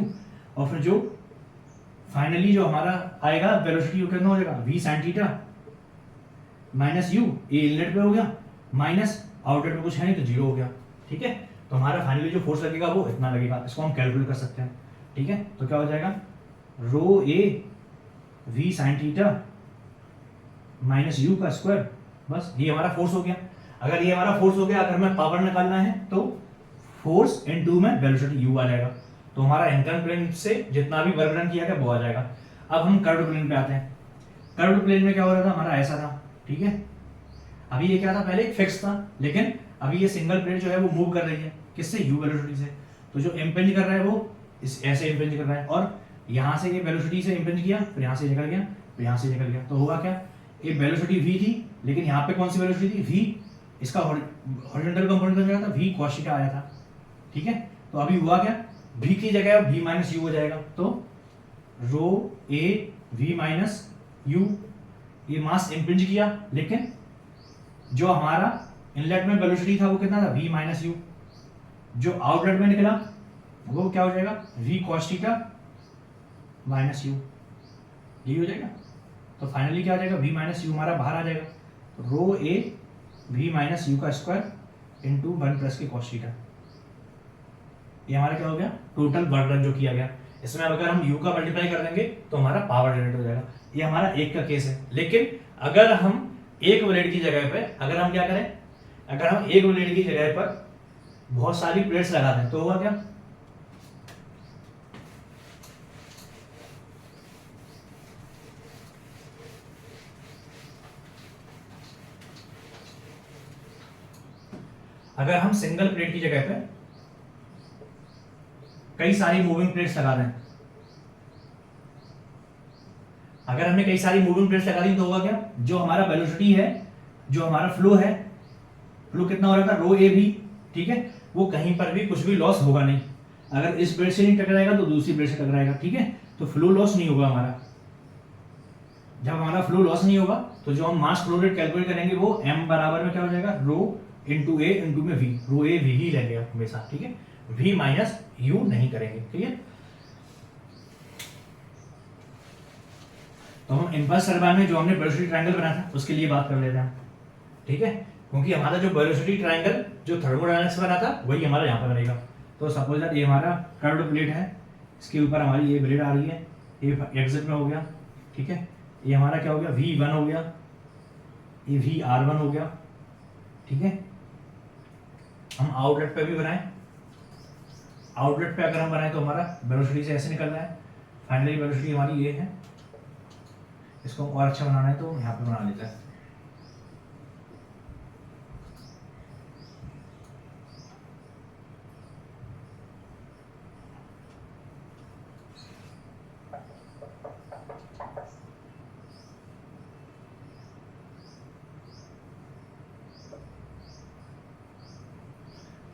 और फिर जो फाइनली जो हमारा आएगा वेलोसिटी यू कितना हो जाएगा, v sin theta minus you, ये इनलेट पे हो गया, माइनस आउटलेट में कुछ है नहीं तो जीरो हो गया, ठीक है। तो हमारा फाइनली जो फोर्स लगेगा वो इतना लगेगा, इसको हम कैलकुलेट कर सकते हैं, ठीक है। तो क्या हो जाएगा, rho A v sin theta minus you का स्क्वायर, बस ये हमारा फोर्स हो गया। अगर ये हमारा फोर्स हो गया, अगर हमें पावर निकालना है तो फोर्स इनटू में वेलोसिटी u आ जाएगा, तो हमारा इंक्लाइन प्लेन से जितना भी वर्क डन किया गया वो आ जाएगा। अब हम कर्व्ड प्लेन पे आते हैं। कर्व्ड प्लेन में क्या हो रहा था, हमारा ऐसा था, ठीक है। अभी ये क्या था, पहले एक फिक्स था, लेकिन अभी ये सिंगल प्लेट जो है वो मूव कर रही है, किससे, u वेलोसिटी से। तो जो इंपेंज कर रहा है वो इस ऐसे इंपेंज कर रहा है, और यहाँ से ये वेलोसिटी से इंपेंज किया, फिर यहाँ से निकल गया, फिर यहाँ से निकल गया, तो होगा क्या, ये वेलोसिटी v थी, लेकिन यहाँ पे कौन सी वेलोसिटी थी, v, इसका हॉरिजॉन्टल कंपोनेंट का था v cos थीटा आया था, ठीक है। तो अभी हुआ क्या, v की जगह v माइनस यू हो जाएगा, तो रो ए v माइनस यू, ये मास इंपेंज किया, लेकिन जो हमारा इनलेट में वेलोसिटी था वो कितना था, v माइनस यू, जो आउटलेट में निकला वो क्या हो जाएगा, v cos theta minus you, यही हो जाएगा। तो फाइनली क्या आ जाएगा, v माइनस यू हमारा बाहर आ जाएगा, rho A v minus you का स्क्वायर इंटू 1 प्लस के cos थीटा। ये हमारा क्या हो गया, टोटल वर्क डन जो किया गया। इसमें अगर हम u का मल्टीप्लाई कर देंगे तो हमारा पावर जनरेट हो जाएगा। ये हमारा एक का केस है। लेकिन अगर हम एक ब्लेड की जगह पे, अगर हम क्या करें, अगर हम एक ब्लेड की जगह पर बहुत सारी प्लेट्स लगा दें तो होगा क्या, अगर हम सिंगल प्लेट की जगह पे कई सारी मूविंग प्लेट्स लगा दें, अगर हमने कई सारी मूविंग प्लेट्स लगा दी तो होगा क्या, जो हमारा वेलोसिटी है, जो हमारा फ्लो है, फ्लो कितना हो रहा था रो ए भी, ठीक है, वो कहीं पर भी कुछ भी लॉस होगा नहीं। अगर इस प्लेट से नहीं टकराएगा तो दूसरी प्लेट से टकराएगा, ठीक है, तो फ्लो लॉस नहीं होगा हमारा। जब हमारा फ्लो लॉस नहीं होगा तो जो हम मास फ्लो रेट कैलकुलेट करेंगे वो m बराबर में क्या हो जाएगा, रो इंटू ए इंटू में वी, रो ए वी ही लेंगे हमेशा, ठीक है, v माइनस यू नहीं करेंगे, ठीक है। तो हम इम्पल्स टरबाइन में जो हमने वेलोसिटी ट्रायंगल बनाया था उसके लिए बात कर लेते हैं, ठीक है, क्योंकि हमारा जो वेलोसिटी ट्रायंगल जो थर्मोडायनामिक्स बना था वही हमारा यहाँ पर बनेगा। तो सपोज दैट ये हमारा कर्व्ड प्लेट है, इसके ऊपर हमारी ये ब्लेड आ रही है, ये एग्जिट में हो गया, ठीक है, ये हमारा क्या हो गया V1 हो गया, ये VR1 हो गया, ठीक है। हम आउटलेट पे भी बनाए, आउटलेट पे अगर हम बनाए तो हमारा वेलोसिटी से ऐसे निकल रहा है, फाइनली वेलोसिटी हमारी ये है। इसको और अच्छा बनाना है तो यहाँ पे बना लेते हैं,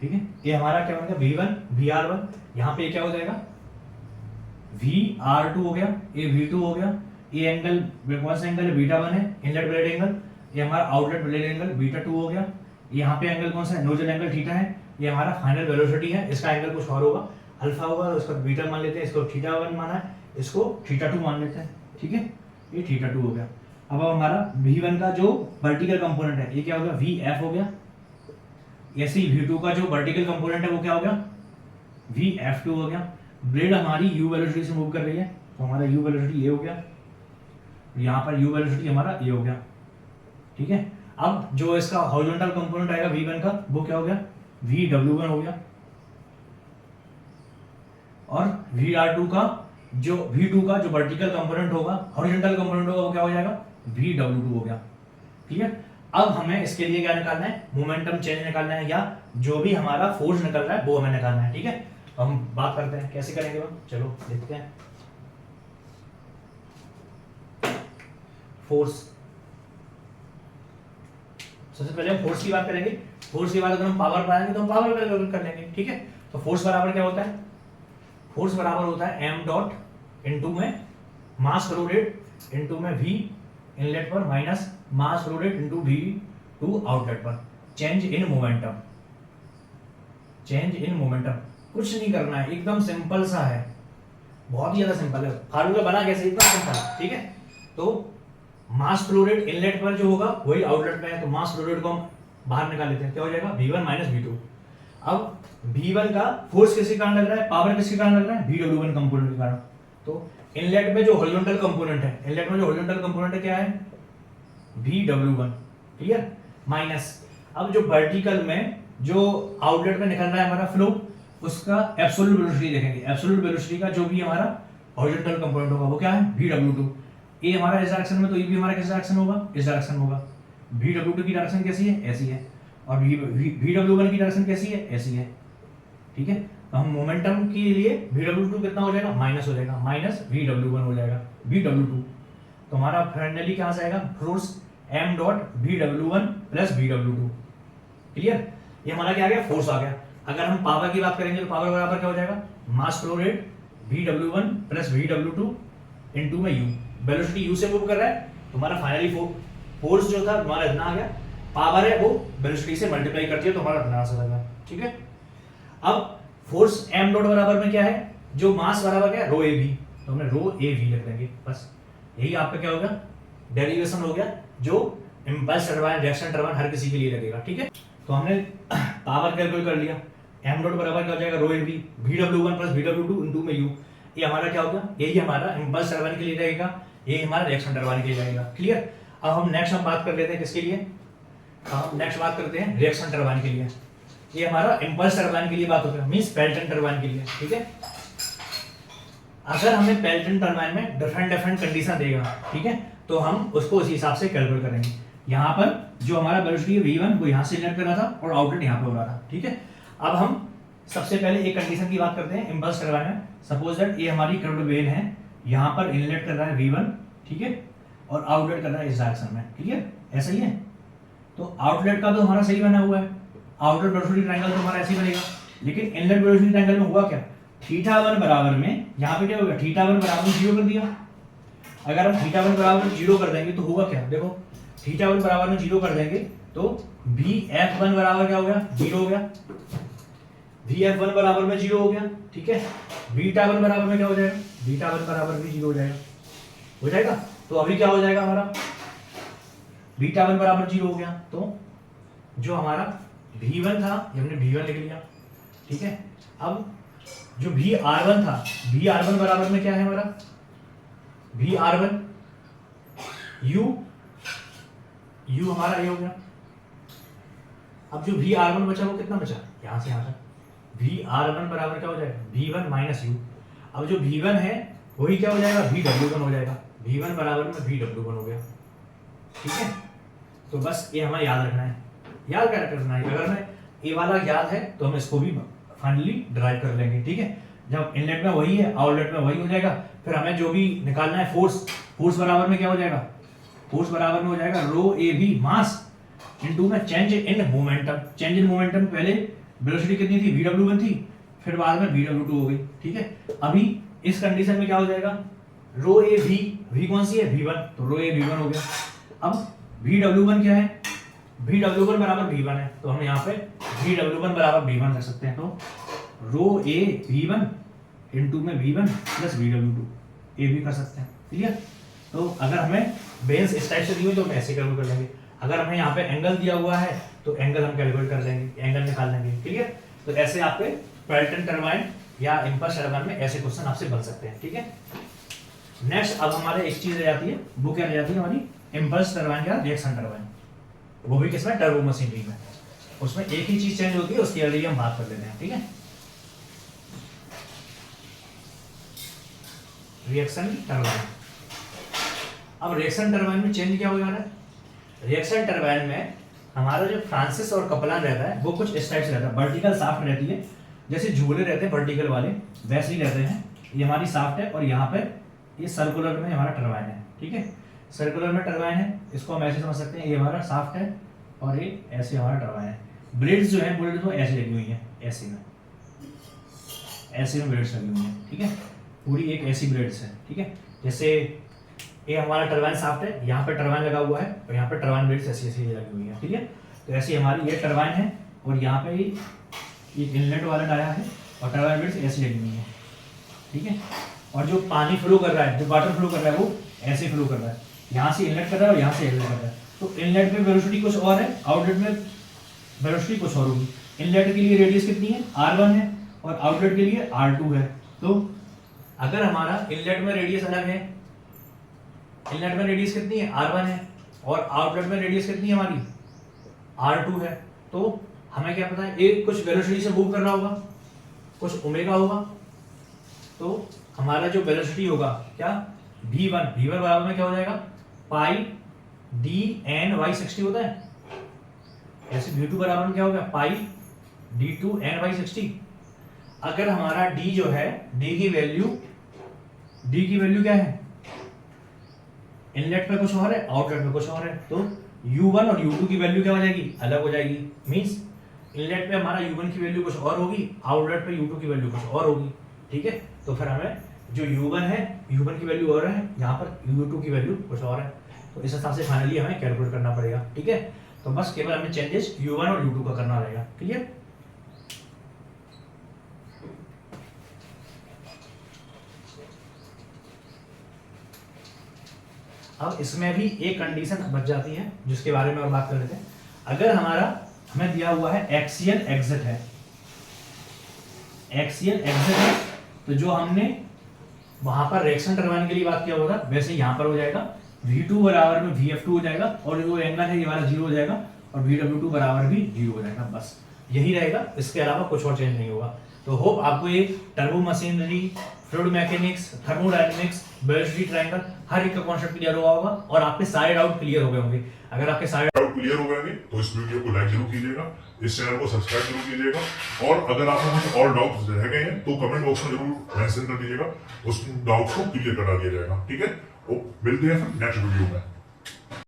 ठीक है। ये हमारा क्या बनेगा V1 VR1, यहाँ पे क्या हो जाएगा VR2 हो गया, ये V2 हो गया, ये एंगल कौन सा एंगल है β1 है, इनलेट ब्लेड एंगल, ये हमारा आउटलेट ब्लेड एंगल β2 हो गया, यहाँ पे एंगल कौन सा है, नोजल एंगल थीटा है, ये हमारा फाइनल वेलोसिटी है, इसका एंगल कुछ और होगा, अल्फा होगा, उसका बीटा मान लेते हैं, इसको θ1 माना है, इसको θ2 मान लेते हैं, ठीक है, ये θ2 हो गया। अब हमारा V1 का जो वर्टिकल कंपोनेंट है ये क्या हो गया VF हो गया, ऐसे ही V2 का जो वर्टिकल कंपोनेंट है वो क्या हो गया VF2 हो गया। ब्लेड हमारी u वेलोसिटी से मूव कर रही है तो हमारा u वेलोसिटी ये हो गया, यहाँ पर u वेलोसिटी हमारा ये हो गया, ठीक है। अब जो इसका हॉरिजॉन्टल कंपोनेंट आएगा V1 का वो क्या हो गया VW1 हो गया, और VR2 का जो V2 का जो वर्टिकल कंपोनेंट होगा, हॉरिजॉन्टल कंपोनेंट होगा वो क्या हो जाएगा VW2 हो गया, ठीक है। अब हमें इसके लिए क्या निकालना है, मोमेंटम चेंज निकालना है, या जो भी हमारा फोर्स निकल रहा है वो हमें निकालना है, ठीक है। तो हम बात करते हैं कैसे करेंगे वो, चलो देखते हैं। फोर्स, सबसे पहले हम फोर्स की बात करेंगे, फोर्स के बाद अगर हम पावर पाएंगे तो हम पावर कैलकुलेट कर लेंगे, ठीक है। तो फोर्स बराबर क्या होता है, फोर्स बराबर होता है m डॉट इनटू में मास फ्लो रेट इनटू में v इनलेट पर minus mass flow rate into v2 outlet पर, change in momentum, change in momentum. कुछ नहीं करना है, एकदम सिंपल सा है, बहुत ही ज्यादा सिंपल है। फार्मूला बना कैसे, एकदम सिंपल, ठीक है। तो मास फ्लो रेट इनलेट पर जो होगा वही आउटलेट में है, तो मास फ्लो रेट को हम बाहर निकाल लेते हैं, क्या हो जाएगा v1 माइनस v2। अब v1 का फोर्स किसके कारण लग रहा है, पावर किसके कारण लग रहा है vw1 कंपोनेंट के कारण। तो इनलेट में जो हॉरिजॉन्टल कंपोनेंट है, इनलेट में जो हॉरिजॉन्टल कंपोनेंट है क्या है vw1, क्लियर, माइनस अब जो वर्टिकल में जो आउटलेट में निकल रहा है हमारा फ्लो, उसका एब्सोल्यूट वेलोसिटी देखेंगे, एब्सोल्यूट वेलोसिटी का जो भी हमारा हॉरिजॉन्टल कंपोनेंट होगा वो क्या है vw2। ये हमारा इस डायरेक्शन में, तो ये भी हमारा किस डायरेक्शन होगा, इस डायरेक्शन में होगा। vw2 की डायरेक्शन कैसी है, ऐसी है, और vw1 की डायरेक्शन कैसी है, ऐसी है, ठीक है। तो हम मोमेंटम के लिए vw2 कितना हो जाएगा, माइनस हो जाएगा, माइनस vw1 हो जाएगा, vw2। तो हमारा फाइनली कहां से आएगा force m dot vw1 plus vw2, clear. ये हमारा क्या आ गया, फोर्स आ गया। अगर हम पावर की बात करेंगे तो पावर बराबर क्या हो जाएगा, मास flow rate vw1 plus vw2 into में u, वेलोसिटी u से मूव कर रहा है तो हमारा फाइनली फोर्स जो था हमारा इतना आ गया, पावर है वो वेलोसिटी से मल्टीप्लाई करती है तो हमारा इतना आ सकता, ठीक है। अब फोर्स m डॉट बराबर में क्या है, जो मास बराबर क्या है रो ए वी, तो हमने रो ए वी लिख देंगे, बस यही आपका क्या होगा डेरिवेशन हो गया, जो इंपल्स टरबाइन रिएक्शन टरबाइन हर किसी के लिए लगेगा, ठीक है। तो हमने पावर कैलकुलेट कर लिया, m डॉट बराबर क्या हो जाएगा rho A V vw1 plus vw2 into में u, ये हमारा क्या होगा, यही हमारा इंपल्स टरबाइन के लिए रहेगा, यही हमारा रिएक्शन टरबाइन के लिए रहेगा, क्लियर। अब हम नेक्स्ट हम बात कर लेते हैं किसके लिए, हम नेक्स्ट बात करते हैं रिएक्शन टरबाइन के लिए। ये हमारा इंपल्स टरबाइन के लिए बात होती है, मींस पेल्टन टरबाइन के लिए, ठीक है। अगर हमें पेल्टन टरबाइन में डिफरेंट कंडीशन देगा, ठीक है, तो हम उसको उसी हिसाब से कैलकुलेट करेंगे। यहाँ पर जो हमारा वेलोसिटी है V1 वो यहाँ से इनलेट कर रहा था और आउटलेट यहाँ पे हो रहा था, ठीक है। अब हम सबसे पहले एक कंडीशन की बात करते हैं इम्पल्स टरबाइन में। सपोज दैट ये हमारी कर्व्ड वेन है, यहाँ पर इनलेट कर रहा है V1, ठीक है, और आउटलेट कर रहा है इस डायरेक्शन में, क्लियर, ऐसा ही है। तो आउटलेट का तो हमारा सही बना हुआ है, आउटलेट वेलोसिटी ट्रायंगल तो हमारा ऐसे ही बनेगा, लेकिन इनलेट वेलोसिटी ट्रायंगल में हुआ क्या, θ1 बराबर में यहाँ पे क्या होगा, θ1 बराबर में 0 कर दिया। अगर हम θ1 बराबर में 0 कर देंगे तो होगा क्या, देखो θ1 बराबर में 0 कर देंगे तो Vf1 बराबर क्या हो गया, 0 हो गया, Vf1 बराबर में 0 हो गया, ठीक है। β1 बराबर में क्या हो जाएगा, β1 बराबर भी 0 हो जाएगा। तो अभी क्या हो जाएगा हमारा, β1 बराबर 0 हो गया, तो जो हमारा V1 था ये हमने V1 लिख लिया, ठीक है। अब जो Vr1 था, Vr1 बराबर में क्या है हमारा, Vr1 u हमारा ये हो गया। अब जो Vr1 बचा वो कितना बचा, यहां से यहां तक, Vr1 बराबर क्या हो जाएगा, V1 माइनस u। अब जो V1 है वही क्या हो जाएगा, Vw1 हो जाएगा, V1 बराबर में Vw1 हो गया, ठीक है। तो बस ये हमें याद रखना है, याद क्या रखना है, अगर हमें ये वाला याद है तो हम इसको भी फाइनली ड्राइव कर लेंगे, ठीक है। जब इनलेट में वही है आउटलेट में वही हो जाएगा, फिर हमें जो भी निकालना है फोर्स बराबर में क्या हो जाएगा, फोर्स बराबर में हो जाएगा रो ए भी मास इनटू में change in momentum. Change in momentum पहले वेलोसिटी कितनी थी, Vw1 थी, फिर बाद में Vw2 हो गई, ठीक है। अभी इस कंडीशन में क्या हो जाएगा, रो ए v कौन सी है, V1, तो रो ए V1 हो गया। अब Vw1 क्या है, Vw1 बराबर V1 है, तो हम यहाँ पे Vw1 बराबर V1 रख सकते हैं। तो रो ए V1 इनटू में V1 प्लस Vw2 ये भी कर सकते हैं, क्लियर। तो अगर हमें बेंस इस टाइप से दी हुई तो हम ऐसे कैलकुलेट कर लेंगे, अगर हमें यहाँ पे एंगल दिया हुआ है तो एंगल हम कैलकुलेट कर लेंगे, एंगल निकाल लेंगे, क्लियर। तो ऐसे आपके पेल्टन टरबाइन या इम्पल्स टरबाइन में ऐसे क्वेश्चन आपसे बन सकते हैं, ठीक है। नेक्स्ट अब हमारे एक चीज रह जाती है, वो क्या रह जाती है हमारी, इम्पल्स टरबाइन या रिएक्शन टरबाइन, वो भी किसमें, टर्बो मशीनरी में। उसमें एक ही चीज चेंज होती है, उसकी अलग हम बात कर लेते हैं, ठीक है। रिएक्शन टरबाइन, अब रिएक्शन टरबाइन में चेंज क्या होगा, रिएक्शन टरबाइन में हमारा जो फ्रांसिस और कपलान रहता है वो कुछ इस टाइप से रहता है, वर्टिकल शाफ्ट रहती है, जैसे झूले रहते हैं वर्टिकल वाले वैसे ही रहते हैं। ये हमारी शाफ्ट है और यहाँ पे ये सर्कुलर में हमारा टरबाइन है, ठीक है। सर्कुलर में टरबाइन है, इसको हम ऐसे समझ सकते हैं, ये हमारा शाफ्ट है और ये ऐसे हमारा टरबाइन है। ब्लेड्स जो है ब्लेड्स वो ऐसे लगी हुई है, ऐसे में ब्लेड्स लगी हुई है, ठीक है। पूरी एक ऐसी ब्लेड्स है, ठीक है। जैसे ये हमारा टरबाइन शाफ्ट है, यहाँ पे टरबाइन लगा हुआ है और यहाँ पे टरबाइन ब्लेड्स ऐसी ऐसी लगी हुई है, ठीक है। तो ऐसी हमारी ये टरबाइन है और यहाँ पे ये इनलेट वाला डाया है और टरबाइन ब्लेड्स ऐसी लगी हुई है, ठीक है। और जो पानी फ्लो कर रहा है, जो वाटर फ्लो कर रहा है वो ऐसे फ्लो कर रहा है, यहाँ से इनलेट कर रहा है और यहाँ से इनलेट कर रहा है। तो इनलेट में वेलोसिटी कुछ और है, आउटलेट में वेलोसिटी कुछ और होगी। इनलेट के लिए रेडियस कितनी है, r1 है और आउटलेट के लिए r2 है। तो अगर हमारा इनलेट में रेडियस अलग है, इनलेट में रेडियस कितनी है, r1 है और आउटलेट में रेडियस कितनी है हमारी, r2 है, तो हमें क्या पता है, एक कुछ वेलोसिटी से मूव कर रहा होगा, कुछ ओमेगा होगा, तो हमारा जो वेलोसिटी होगा क्या, v1 बराबर में क्या हो जाएगा, पाई d(n/60) होता है, ऐसे v2 बराबर में क्या होगा, पाई d(2n/60). अगर हमारा d जो है, d की वैल्यू क्या है, इनलेट पे कुछ और है आउटलेट में कुछ और है, तो u1 और u2 की वैल्यू क्या हो जाएगी, अलग हो जाएगी। मींस इनलेट पे हमारा u1 की वैल्यू कुछ और होगी, आउटलेट पे u2 की वैल्यू कुछ और होगी, ठीक है। तो फिर हमें जो u1 है, u1 की वैल्यू और है, यहाँ पर u2 की वैल्यू कुछ और है, तो इस हिसाब से फाइनली हमें कैलकुलेट करना पड़ेगा, ठीक है। तो बस केवल हमें चेंजेस u1 और u2 का करना रहेगा, क्लियर। अब इसमें भी एक कंडीशन बच जाती है जिसके बारे में और बात कर लेते हैं। अगर हमें दिया हुआ है एक्सियल एग्जिट है, तो जो हमने वहां पर रिएक्शन टरबाइन के लिए बात किया होगा वैसे यहाँ पर हो जाएगा, V2 बराबर में Vf2 हो जाएगा और जो एंगल है ये वाला 0 हो जाएगा और Vw2 बराबर भी 0 हो जाएगा, बस यही रहेगा, इसके अलावा कुछ और चेंज नहीं होगा। तो होप आपको ये turbo machinery, fluid mechanics, thermodynamics belt triangle, हर एक का कॉन्सेप्ट क्लियर हुआ होगा और आपके सारे डाउट क्लियर हो गए होंगे। अगर आपके सारे डाउट क्लियर हो गए तो इस वीडियो को लाइक जरूर कीजिएगा, इस चैनल को सब्सक्राइब जरूर कीजिएगा, और अगर आपको कुछ और डाउट्स रह गए हैं तो कमेंट बॉक्स में जरूर मेंशन कर दीजिएगा, उस डाउट को क्लियर करा दिया जाएगा। ठीक है, तो मिलते हैं फिर नेक्स्ट वीडियो में।